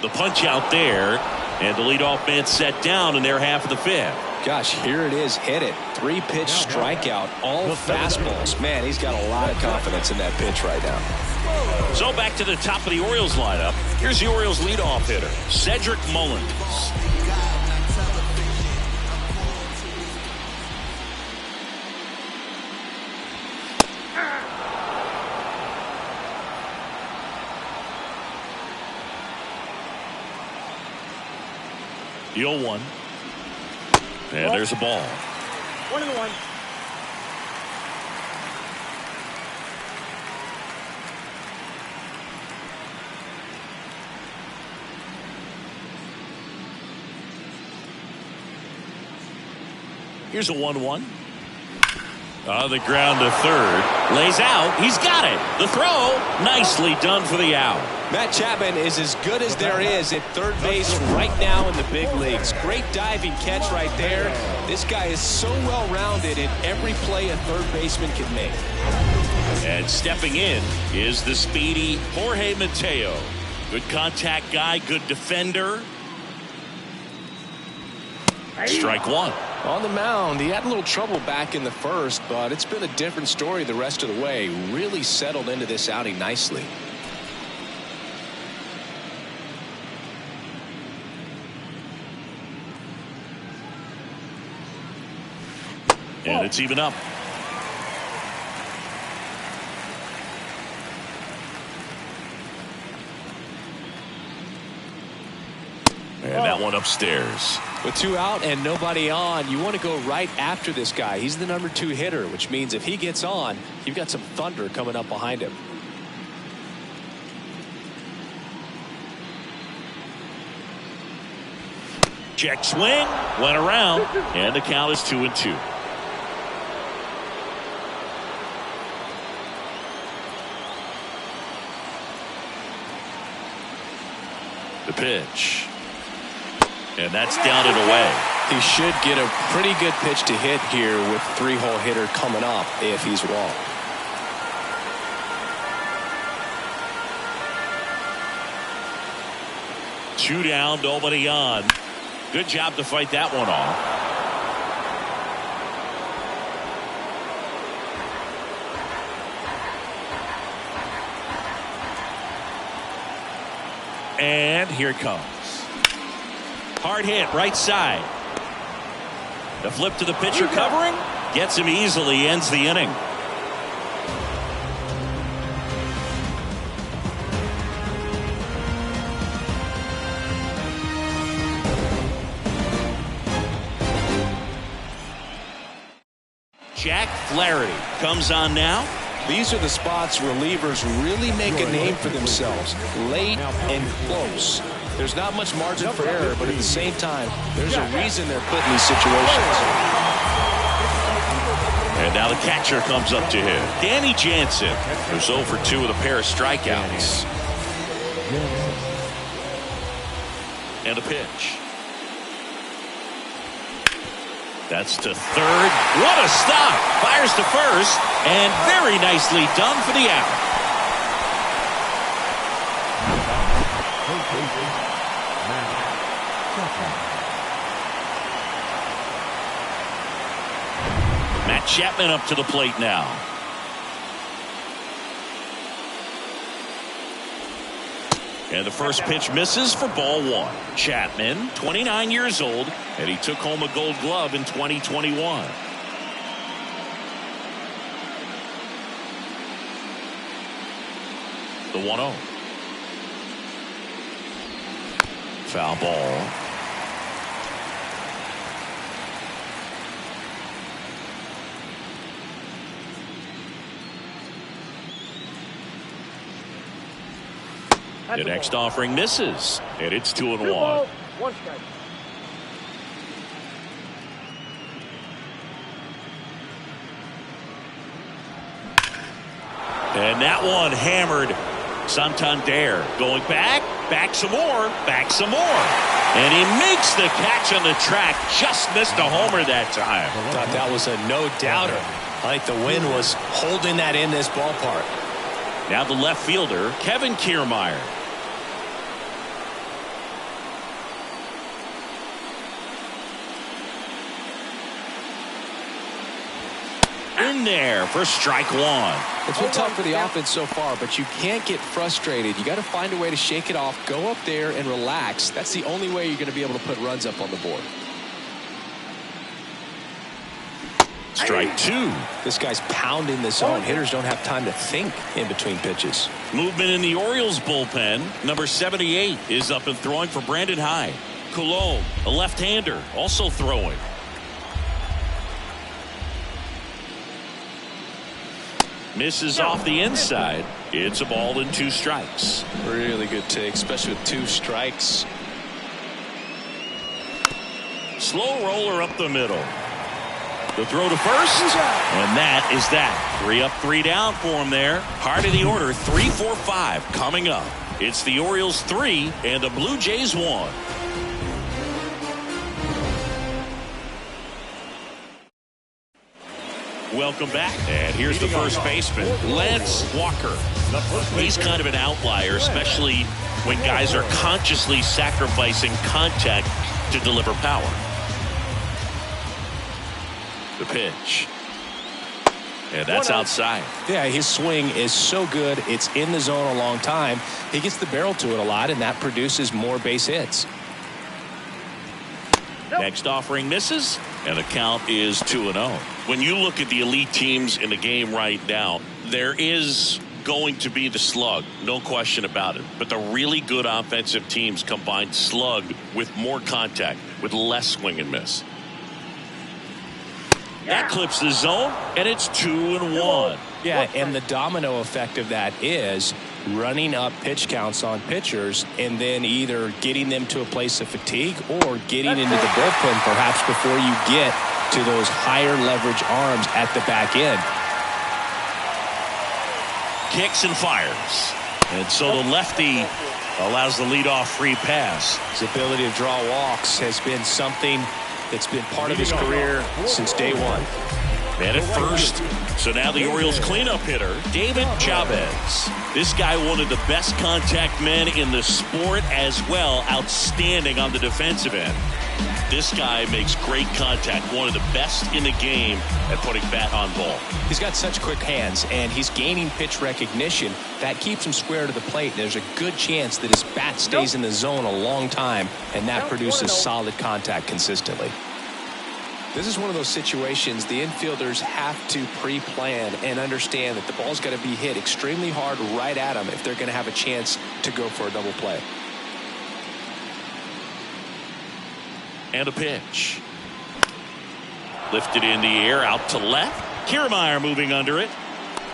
The punch out there, and the leadoff man set down in their half of the 5th. Gosh, here it is. Hit it. 3-pitch strikeout. All fastballs. Man, he's got a lot of confidence in that pitch right now. So back to the top of the Orioles lineup. Here's the Orioles leadoff hitter, Cedric Mullins. The 0-1. And there's a ball. 1-1. Here's a 1-1. On the ground to third. Lays out. He's got it. The throw. Nicely done for the out. Matt Chapman is as good as there is at third base right now in the big leagues. Great diving catch right there. This guy is so well-rounded in every play a third baseman can make. And stepping in is the speedy Jorge Mateo. Good contact guy, good defender. Strike 1. On the mound, he had a little trouble back in the first, but it's been a different story the rest of the way. Really settled into this outing nicely. And it's even up. And that one upstairs. With 2 out and nobody on, you want to go right after this guy. He's the number 2 hitter, which means if he gets on, you've got some thunder coming up behind him. Check swing, went around, and the count is 2-2. The pitch. And that's down and away. He should get a pretty good pitch to hit here with 3-hole hitter coming up if he's walked. Two down, nobody on. Good job to fight that one off. And here it comes. Hard hit, right side. The flip to the pitcher covering. Gets him easily, ends the inning. Jack Flaherty comes on now. These are the spots relievers really make a name for themselves. Late and close. There's not much margin for error, but at the same time, there's a reason they're put in these situations. And now the catcher comes up to him. Danny Jansen, who's 0 for 2 with a pair of strikeouts. And a pitch. That's to third. What a stop. Fires to first. And very nicely done for the out. Matt Chapman up to the plate now. And the first pitch misses for ball 1. Chapman, 29 years old, and he took home a Gold Glove in 2021. The 1-0. Foul ball. The next offering misses, and it's 2-1. 1 strike. And that one hammered. Santander going back some more, and he makes the catch on the track. Just missed a homer that time. I thought that was a no-doubter. I think the wind was holding that in this ballpark. Now the left fielder, Kevin Kiermaier. In there for strike 1. It's been tough for the offense so far, but you can't get frustrated. You got to find a way to shake it off, go up there and relax. That's the only way you're going to be able to put runs up on the board. Strike 2. This guy's pounding the zone. Hitters don't have time to think in between pitches. Movement in the Orioles bullpen. Number 78 is up and throwing for Brandon Hyde. Cologne, a left-hander, also throwing. Misses off the inside. It's a ball and 2 strikes. Really good take, especially with 2 strikes. Slow roller up the middle. The throw to first, and that is that. 3 up, 3 down for him there. Heart of the order, 3, 4, 5 coming up. It's the Orioles 3 and the Blue Jays 1. Welcome back. And here's the first baseman, Lance Walker. He's kind of an outlier, especially when guys are consciously sacrificing contact to deliver power. The pitch. And that's outside. Yeah, his swing is so good. It's in the zone a long time. He gets the barrel to it a lot, and that produces more base hits. Next offering misses, and the count is 2-0. When you look at the elite teams in the game right now, there is going to be the slug, no question about it. But the really good offensive teams combine slug with more contact, with less swing and miss. That clips the zone, and it's 2-1. Yeah, and the domino effect of that is running up pitch counts on pitchers and then either getting them to a place of fatigue or getting into the bullpen perhaps before you get to those higher leverage arms at the back end. Kicks and fires. And so the lefty allows the leadoff free pass. His ability to draw walks has been something that's been part of his career since day one. Man at first. So now the Orioles cleanup hitter, David Chavez. This guy, one of the best contact men in the sport as well. Outstanding on the defensive end. This guy makes great contact. One of the best in the game at putting bat on ball. He's got such quick hands, and he's gaining pitch recognition. That keeps him square to the plate. There's a good chance that his bat stays in the zone a long time, and that produces solid contact consistently. This is one of those situations the infielders have to pre-plan and understand that the ball's got to be hit extremely hard right at them if they're going to have a chance to go for a double play. And a pitch. Lifted in the air out to left. Kiermaier moving under it.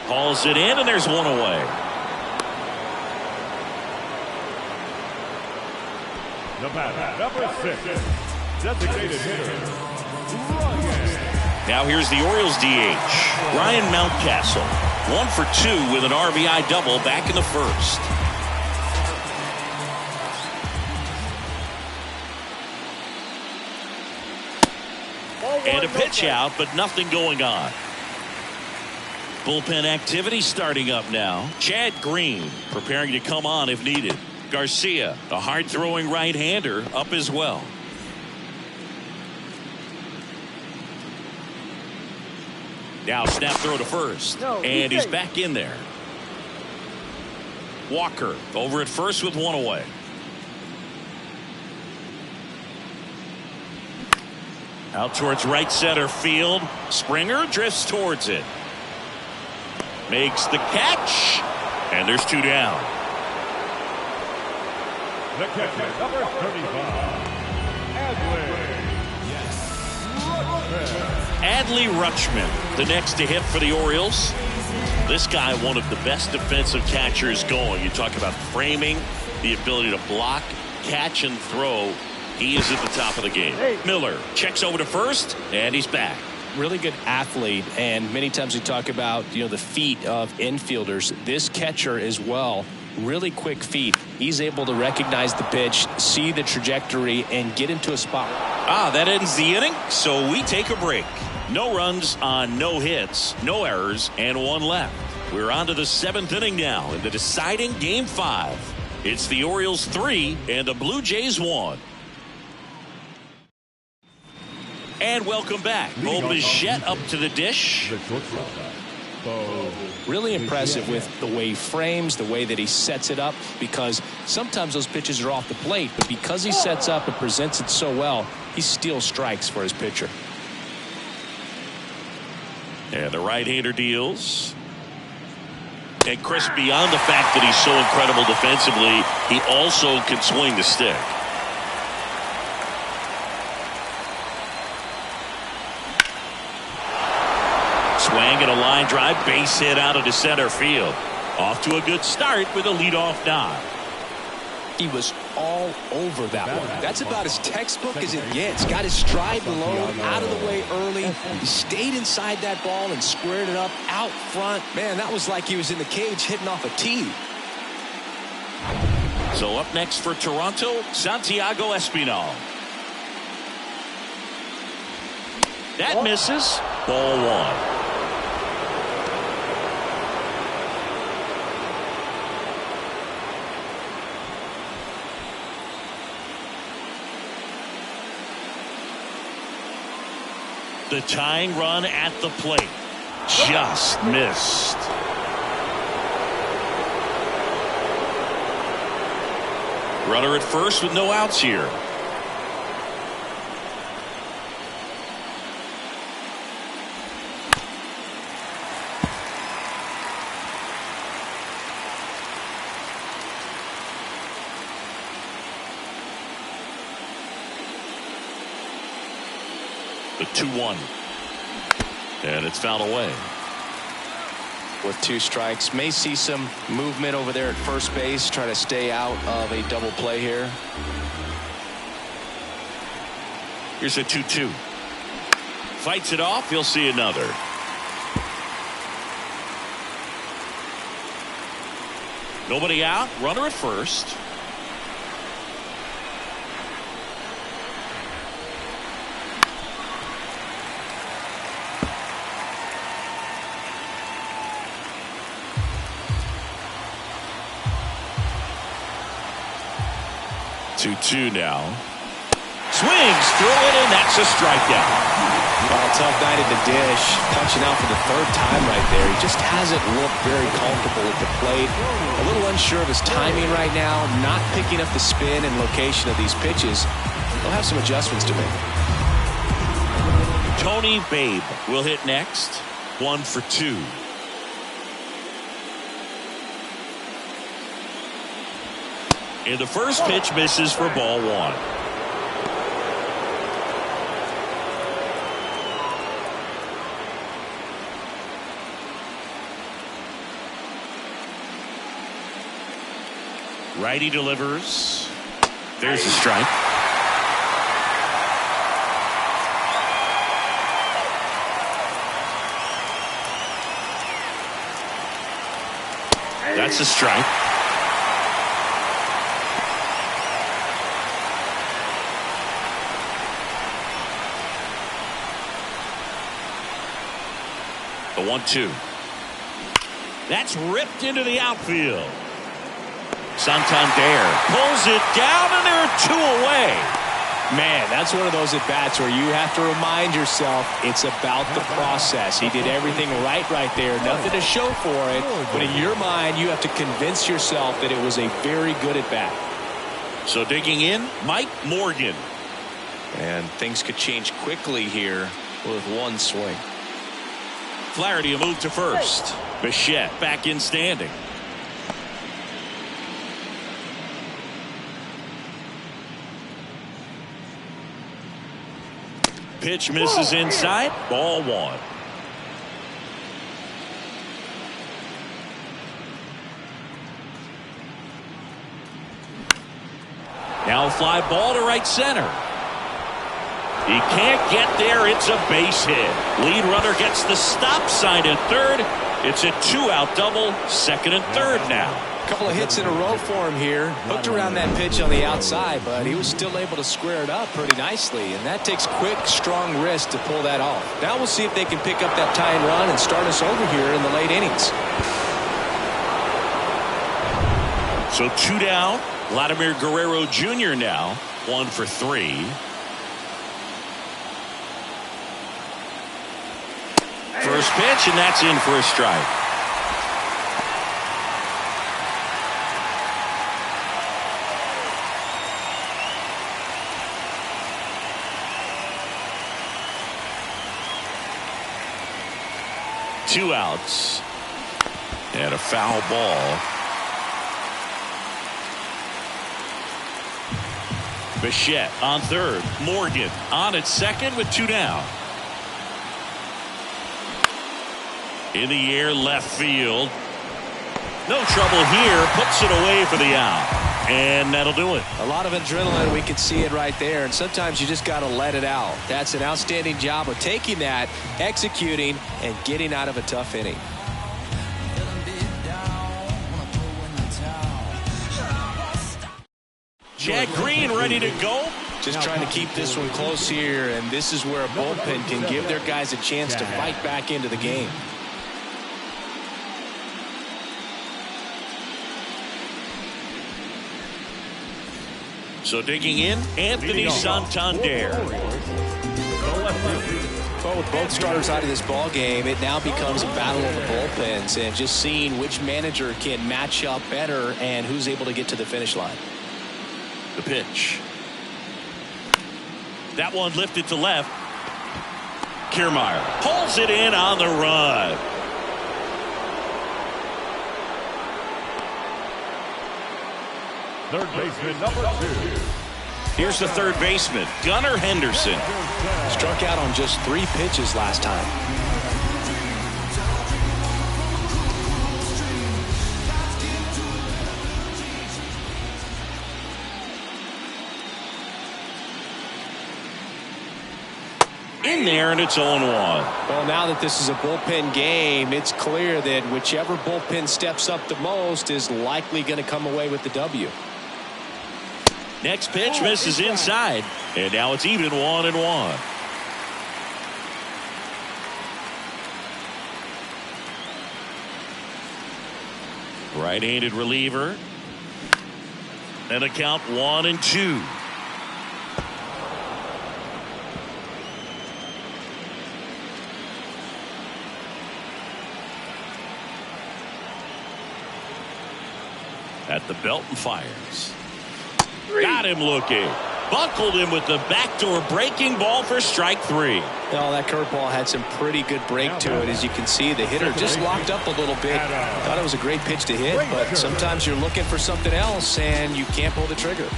Hauls it in, and there's one away. The batter, number 6, designated hitter, Ryan Now here's the Orioles DH, Ryan Mountcastle. 1 for 2 with an RBI double back in the first. And a pitch out, but nothing going on. Bullpen activity starting up now. Chad Green preparing to come on if needed. Garcia, a hard-throwing right-hander, up as well. Now snap throw to first. And he's back in there. Walker over at first with one away. Out towards right center field. Springer drifts towards it. Makes the catch. And there's 2 down. The catcher, number 35, Adley Rutschman, the next to hit for the Orioles. This guy, one of the best defensive catchers going. You talk about framing, the ability to block, catch, and throw. He is at the top of the game. Miller checks over to first, and he's back. Really good athlete, and many times we talk about the feet of infielders. This catcher as well, really quick feet. He's able to recognize the pitch, see the trajectory, and get into a spot. That ends the inning, so we take a break. No runs on no hits, no errors, and 1 left. We're on to the 7th inning now in the deciding Game 5. It's the Orioles 3 and the Blue Jays 1. And welcome back. Bo Bichette up to the dish. Really impressive with the way he frames, the way that he sets it up, because sometimes those pitches are off the plate, but because he sets up and presents it so well, he steals strikes for his pitcher. And the right-hander deals. And Chris, beyond the fact that he's so incredible defensively, he also can swing the stick. Swing and a line drive, base hit out into center field. Off to a good start with a leadoff nod. He was all over that one. That's about as textbook as it gets. Got his stride low, out of the way early. He stayed inside that ball and squared it up out front. Man, that was like he was in the cage hitting off a tee. So up next for Toronto, Santiago Espinal. That misses. Ball 1. The tying run at the plate. Just missed. Runner at first with no outs here. The 2-1. And it's fouled away. With 2 strikes, may see some movement over there at first base, try to stay out of a double play here. Here's a 2-2. Fights it off. He'll see another. Nobody out. Runner at first. Two now. Swings through it, and that's a strikeout. Well, tough night at the dish, punching out for the 3rd time right there. He just hasn't looked very comfortable at the plate. A little unsure of his timing right now, not picking up the spin and location of these pitches. He'll have some adjustments to make. Tony Babe will hit next. 1 for 2. And the first pitch misses for ball 1. Righty delivers. There's a strike. That's a strike. The 1-2. That's ripped into the outfield. Santander pulls it down, and there are 2 away. Man, that's one of those at-bats where you have to remind yourself it's about the process. He did everything right there. Nothing to show for it. But in your mind, you have to convince yourself that it was a very good at-bat. So digging in, Mike Morgan. And things could change quickly here with one swing. Flaherty a move to first. Bichette back in standing. Pitch misses inside. Ball 1. Now a fly ball to right center. He can't get there. It's a base hit. Lead runner gets the stop sign at third. It's a 2-out double. Second and third now. A couple of hits in a row for him here. Hooked around that pitch on the outside, but he was still able to square it up pretty nicely. And that takes quick, strong wrist to pull that off. Now we'll see if they can pick up that tying run and start us over here in the late innings. So 2 down. Vladimir Guerrero Jr. now 1 for 3. First pitch, and that's in for a strike. Two outs. And a foul ball. Bichette on third. Morgan on at second with 2 down. In the air, left field. No trouble here. Puts it away for the out. And that'll do it. A lot of adrenaline. We can see it right there. And sometimes you just got to let it out. That's an outstanding job of taking that, executing, and getting out of a tough inning. Jack Green ready to go. Just trying to keep this one close here. And this is where a bullpen can give their guys a chance to fight back into the game. So digging in, Anthony Santander. Well, with both starters out of this ball game, it now becomes a battle of the bullpens and just seeing which manager can match up better and who's able to get to the finish line. The pitch. That one lifted to left. Kiermaier pulls it in on the run. Third baseman, number 2. Here's the third baseman, Gunnar Henderson. Struck out on just 3 pitches last time. In there, and it's 0-1. Well, now that this is a bullpen game, it's clear that whichever bullpen steps up the most is likely going to come away with the W. Next pitch misses inside, and now it's even 1-1. Right-handed reliever, and a count 1-2. At the belt and fires. Got him looking. Buckled him with the backdoor breaking ball for strike 3. Well, that curveball had some pretty good break to it. As you can see, the hitter just locked up a little bit. Thought it was a great pitch to hit, but sometimes you're looking for something else and you can't pull the trigger.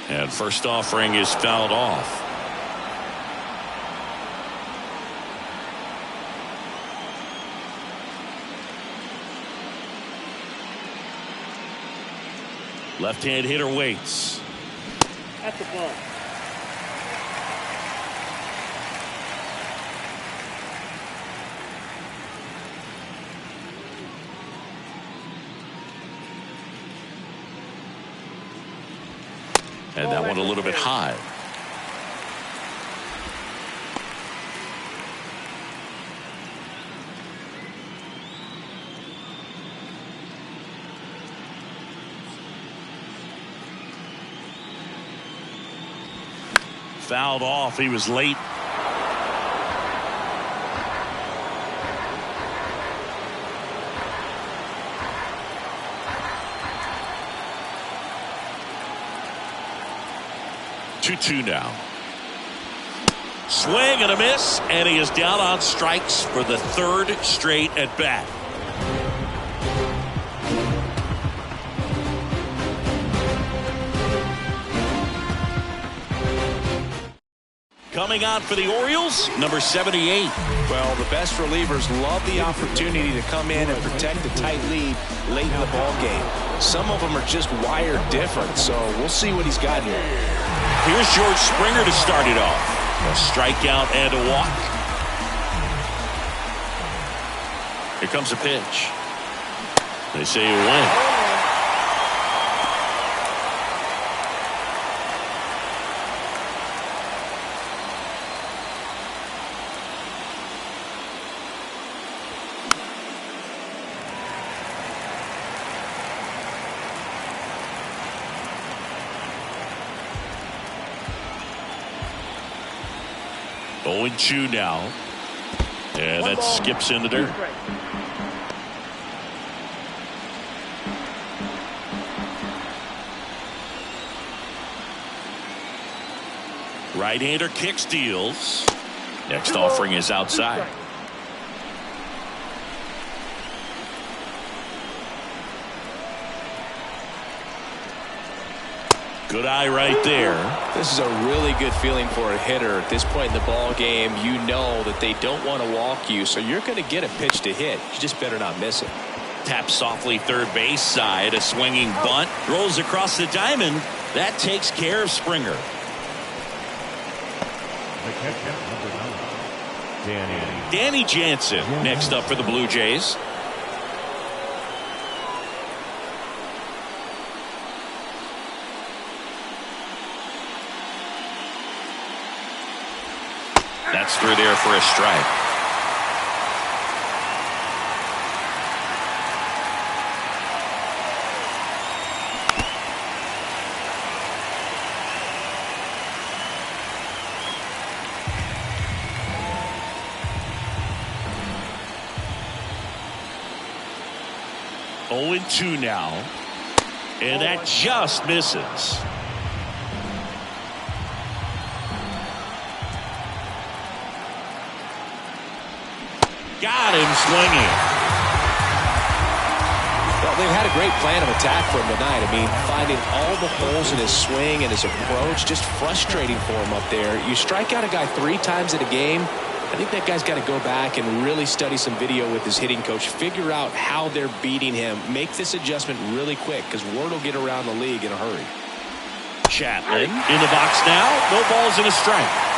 And first offering is fouled off. Left-hand hitter waits. At the ball. And that one a little bit high. Fouled off. He was late. Two now. Swing and a miss, and he is down on strikes for the third straight at bat. Coming on for the Orioles, number 78. Well, the best relievers love the opportunity to come in and protect the tight lead late in the ball game. Some of them are just wired different, so we'll see what he's got here. Here's George Springer to start it off. A strikeout and a walk. Here comes a pitch. They say a win. 0-2 now. And that skips in the dirt. Right-hander kicks, deals. Next offering is outside. Good eye right there. This is a really good feeling for a hitter at this point in the ball game. You know that they don't want to walk you, so you're going to get a pitch to hit. You just better not miss it. Tap softly third base side. A swinging bunt. Rolls across the diamond. That takes care of Springer. Danny Jansen next up for the Blue Jays. That's through there for a strike. Oh, 0-2 now. And that just misses. Got him swinging. Well, they've had a great plan of attack for him tonight. I mean, finding all the holes in his swing and his approach, just frustrating for him up there. You strike out a guy 3 times in a game, I think that guy's got to go back and really study some video with his hitting coach, figure out how they're beating him, make this adjustment really quick, because word will get around the league in a hurry. Chapman in the box now. No balls and a strike.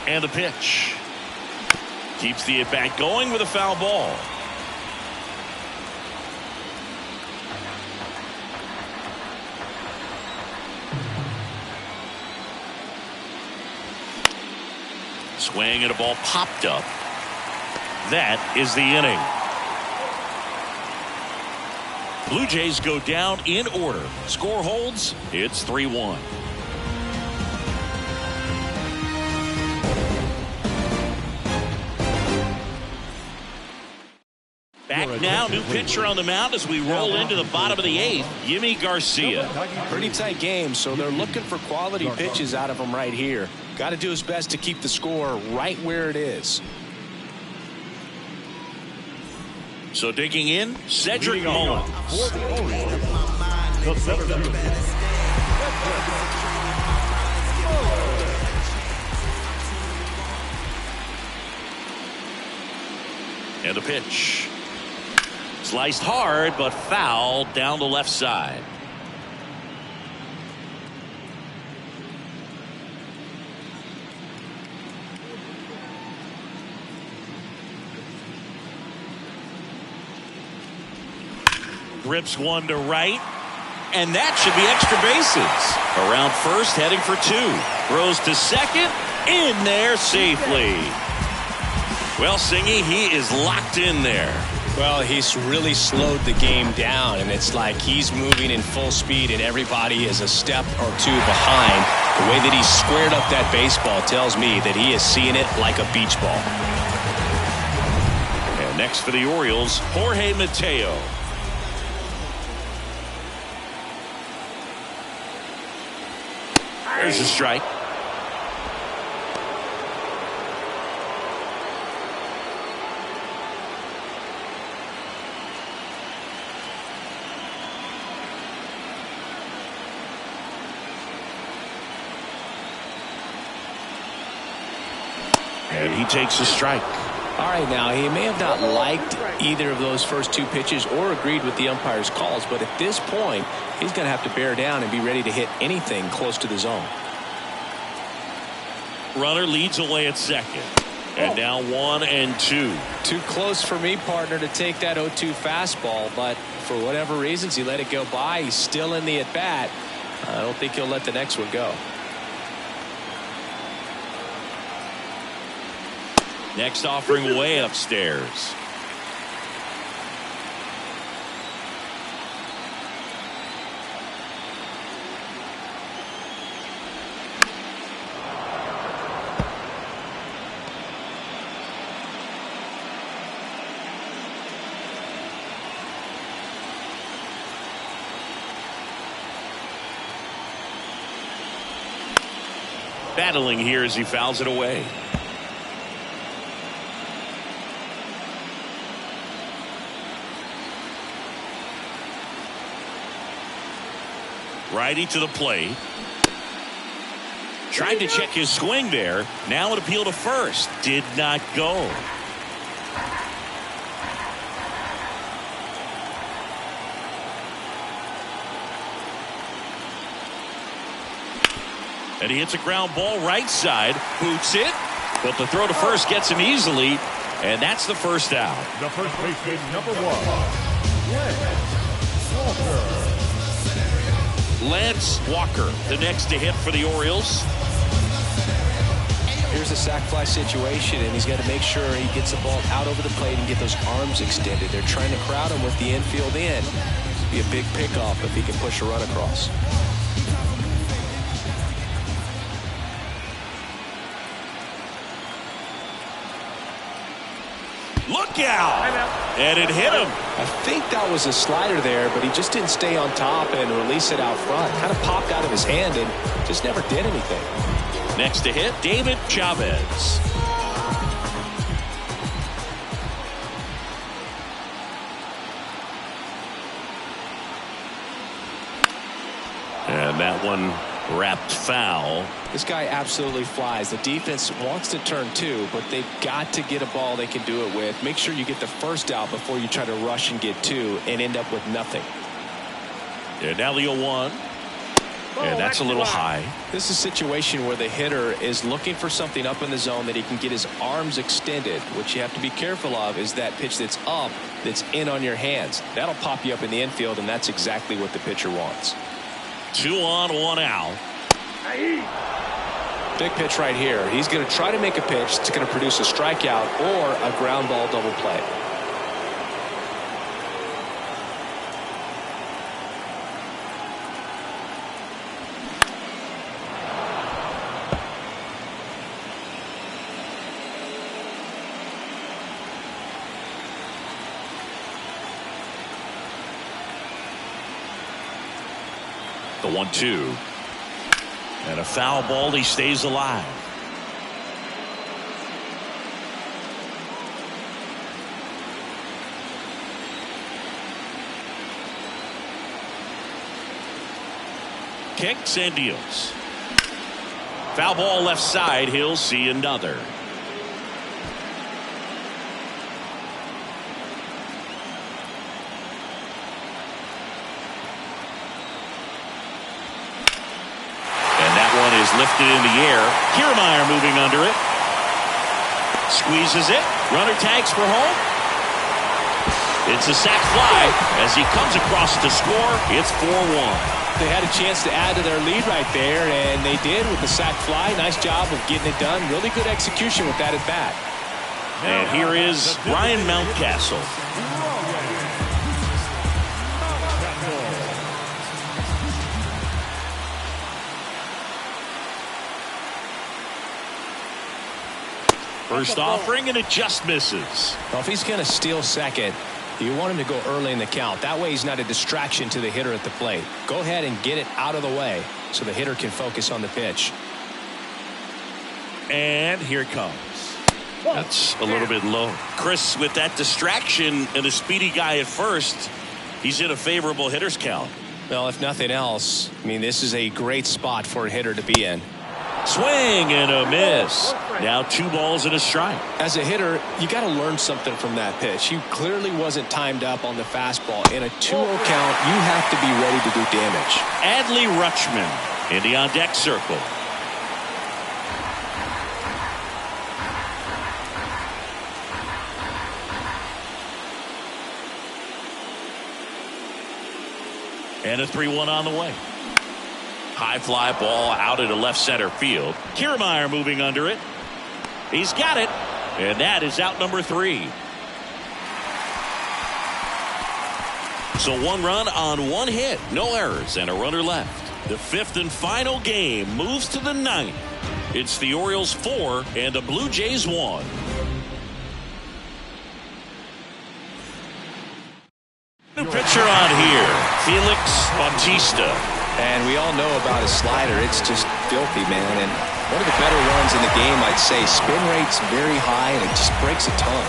And the pitch. Keeps the at-bat going with a foul ball. Swing and a ball popped up. That is the inning. Blue Jays go down in order. Score holds. It's 3-1. Back now, new pitcher on the mound as we roll into the bottom of the 8th, Yimi Garcia. Pretty tight game, so they're looking for quality pitches out of him right here. Got to do his best to keep the score right where it is. So digging in, Cedric Mullins. And the pitch. Sliced hard, but foul down the left side. Rips one to right. And that should be extra bases. Around first, heading for two. Throws to second. In there safely. Well, Singy, he is locked in there. Well, he's really slowed the game down, and it's like he's moving in full speed, and everybody is a step or two behind. The way that he squared up that baseball tells me that he is seeing it like a beach ball. And next for the Orioles, Jorge Mateo. There's a strike. And he takes a strike. All right, now, he may have not liked either of those first two pitches or agreed with the umpire's calls, but at this point, he's going to have to bear down and be ready to hit anything close to the zone. Runner leads away at second. And now 1-2. Too close for me, partner, to take that 0-2 fastball, but for whatever reasons, he let it go by. He's still in the at-bat. I don't think he'll let the next one go. Next offering way upstairs. Battling here as he fouls it away. Righty to the plate. Tried to check his swing there. Now an appeal to first. Did not go. And he hits a ground ball right side. Boots it. But the throw to first gets him easily. And that's the first out. The first baseman, number 1, Lance Walker, the next to hit for the Orioles. Here's a sac fly situation, and he's got to make sure he gets the ball out over the plate and get those arms extended. They're trying to crowd him with the infield in. It'd be a big pickoff if he can push a run across. Look out! And it hit him. I think that was a slider there, but he just didn't stay on top and release it out front. Kind of popped out of his hand and just never did anything. Next to hit, David Chavez. And that one wrapped foul. This guy absolutely flies. The defense wants to turn two, but they've got to get a ball they can do it with. Make sure you get the first out before you try to rush and get two and end up with nothing. And now the 0-1. And that's a little high. This is a situation where the hitter is looking for something up in the zone that he can get his arms extended. What you have to be careful of is that pitch that's up, that's in on your hands. That'll pop you up in the infield, and that's exactly what the pitcher wants. 2 on, 1 out. Big pitch right here. He's going to try to make a pitch that's going to produce a strikeout or a ground ball double play. The 1-2. And a foul ball. He stays alive. Kicks and deals. Foul ball left side. He'll see another. Is lifted in the air. Kiermaier moving under it. Squeezes it. Runner tags for home. It's a sac fly as he comes across to score. It's 4-1. They had a chance to add to their lead right there, and they did with the sac fly. Nice job of getting it done. Really good execution with that at bat. And here is Ryan Mountcastle. First offering, and it just misses. Well, if he's going to steal second, you want him to go early in the count. That way he's not a distraction to the hitter at the plate. Go ahead and get it out of the way so the hitter can focus on the pitch. And here it comes. That's a little bit low. Chris, with that distraction and a speedy guy at first, he's in a favorable hitter's count. Well, if nothing else, I mean, this is a great spot for a hitter to be in. Swing and a miss. Now 2 balls and a strike. As a hitter, you got to learn something from that pitch. He clearly wasn't timed up on the fastball. In a 2-0 count, you have to be ready to do damage. Adley Rutschman in the on-deck circle. And a 3-1 on the way. High fly ball out into left center field. Kiermaier moving under it. He's got it. And that is out number 3. So 1 run on 1 hit. No errors and a runner left. The 5th and final game moves to the 9th. It's the Orioles 4 and the Blue Jays 1. New pitcher on here, Felix Bautista. And we all know about his slider. It's just filthy, man. And one of the better ones in the game, I'd say. Spin rate's very high, and it just breaks a ton.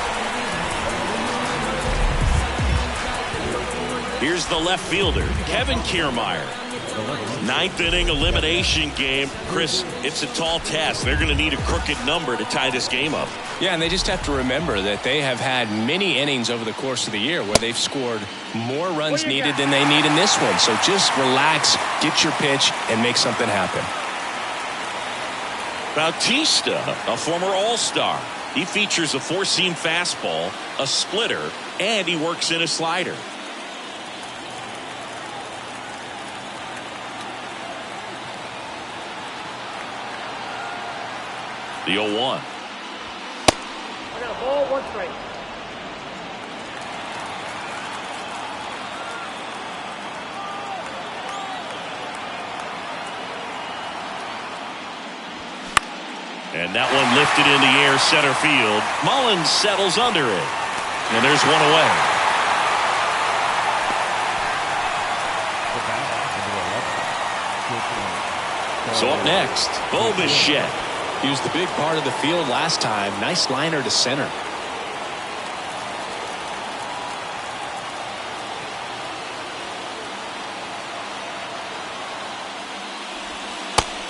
Here's the left fielder, Kevin Kiermaier. 9th inning elimination game. Chris, it's a tall task. They're going to need a crooked number to tie this game up. Yeah, and they just have to remember that they have had many innings over the course of the year where they've scored more runs needed than they need in this one. So just relax, get your pitch, and make something happen. Bautista, a former All-Star. He features a 4-seam fastball, a splitter, and he works in a slider. The 0-1. I got a ball, 1 strike. And that one lifted in the air center field. Mullins settles under it. And there's 1 away. So up next, Bo Bichette. He was the big part of the field last time. Nice liner to center.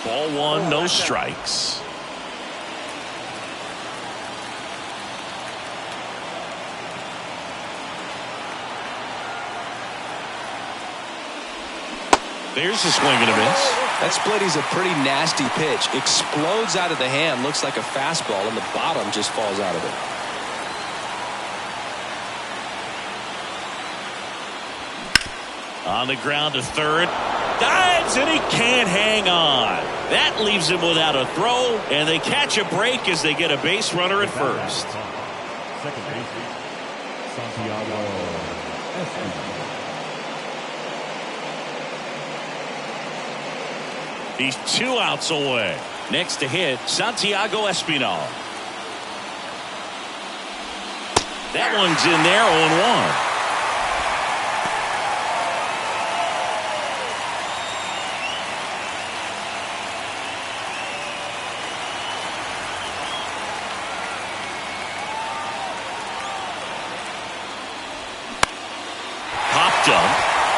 Ball 1, no strikes. There's a swing and a miss. That splitty's a pretty nasty pitch. Explodes out of the hand. Looks like a fastball, and the bottom just falls out of it. On the ground to third. Dives, and he can't hang on. That leaves him without a throw, and they catch a break as they get a base runner at first. Second baseman, Santiago Espinal. He's 2 outs away. Next to hit, Santiago Espinal. That one's in there, 0-1. Popped up.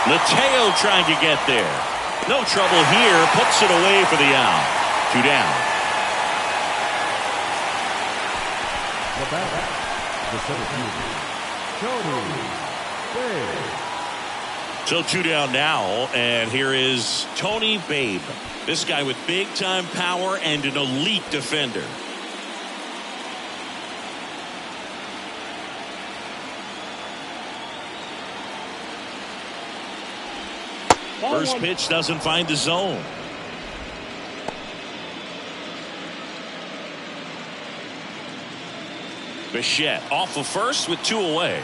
Mateo trying to get there. No trouble here. Puts it away for the out. 2 down. The batter, the center fielder, Tony Babe. So 2 down now, and here is Tony Babe. This guy with big-time power and an elite defender. First pitch doesn't find the zone. Bichette off of first with 2 away.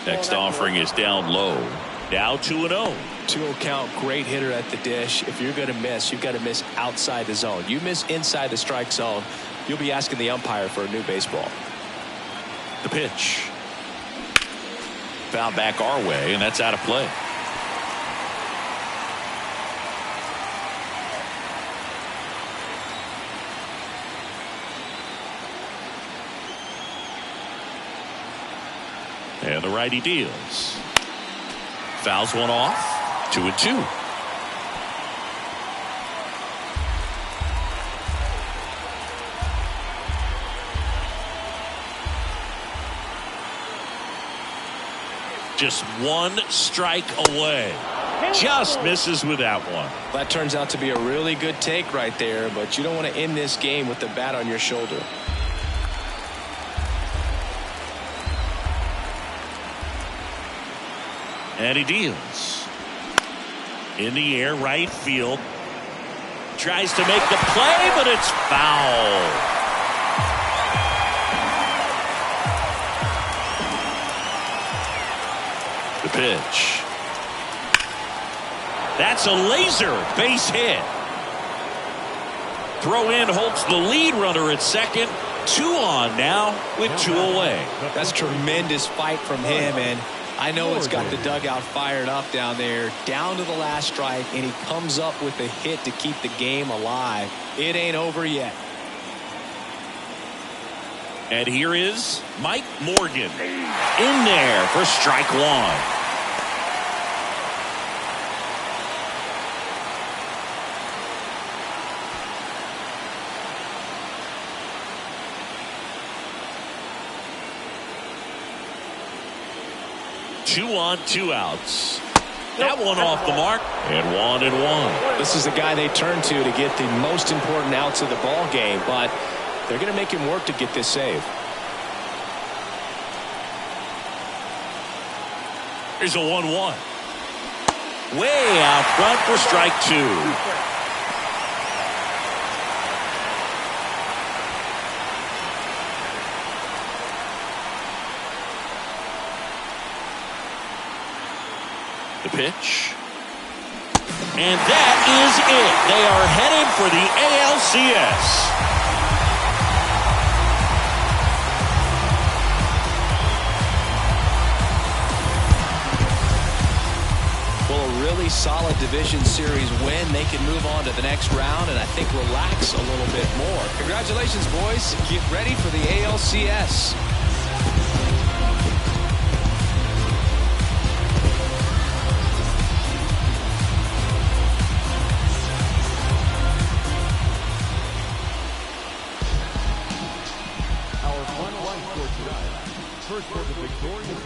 Next offering is down low. Now 2-0. 2-0 count, great hitter at the dish. If you're going to miss, you've got to miss outside the zone. You miss inside the strike zone, you'll be asking the umpire for a new baseball. The pitch. Foul back our way, and that's out of play. And the righty deals. Fouls one off. 2-2. Just 1 strike away. Just misses with that one. That turns out to be a really good take right there, but you don't want to end this game with the bat on your shoulder. And he deals. In the air, right field. Tries to make the play, but it's foul. The pitch. That's a laser base hit. Throw in holds the lead runner at second. 2 on now with 2 away. That's tremendous fight from him, and I know it's got the dugout fired up down there, down to the last strike, and he comes up with a hit to keep the game alive. It ain't over yet. And here is Mike Morgan in there for strike 1. Two on, 2 outs. That one off the mark, and 1-1. This is the guy they turn to get the most important outs of the ball game, but they're going to make him work to get this save. Here's a 1-1. Way out front for strike 2. The pitch. And that is it. They are headed for the ALCS. Well, a really solid division series win. They can move on to the next round and I think relax a little bit more. Congratulations, boys. Get ready for the ALCS. Our final line score tonight. First for the victorious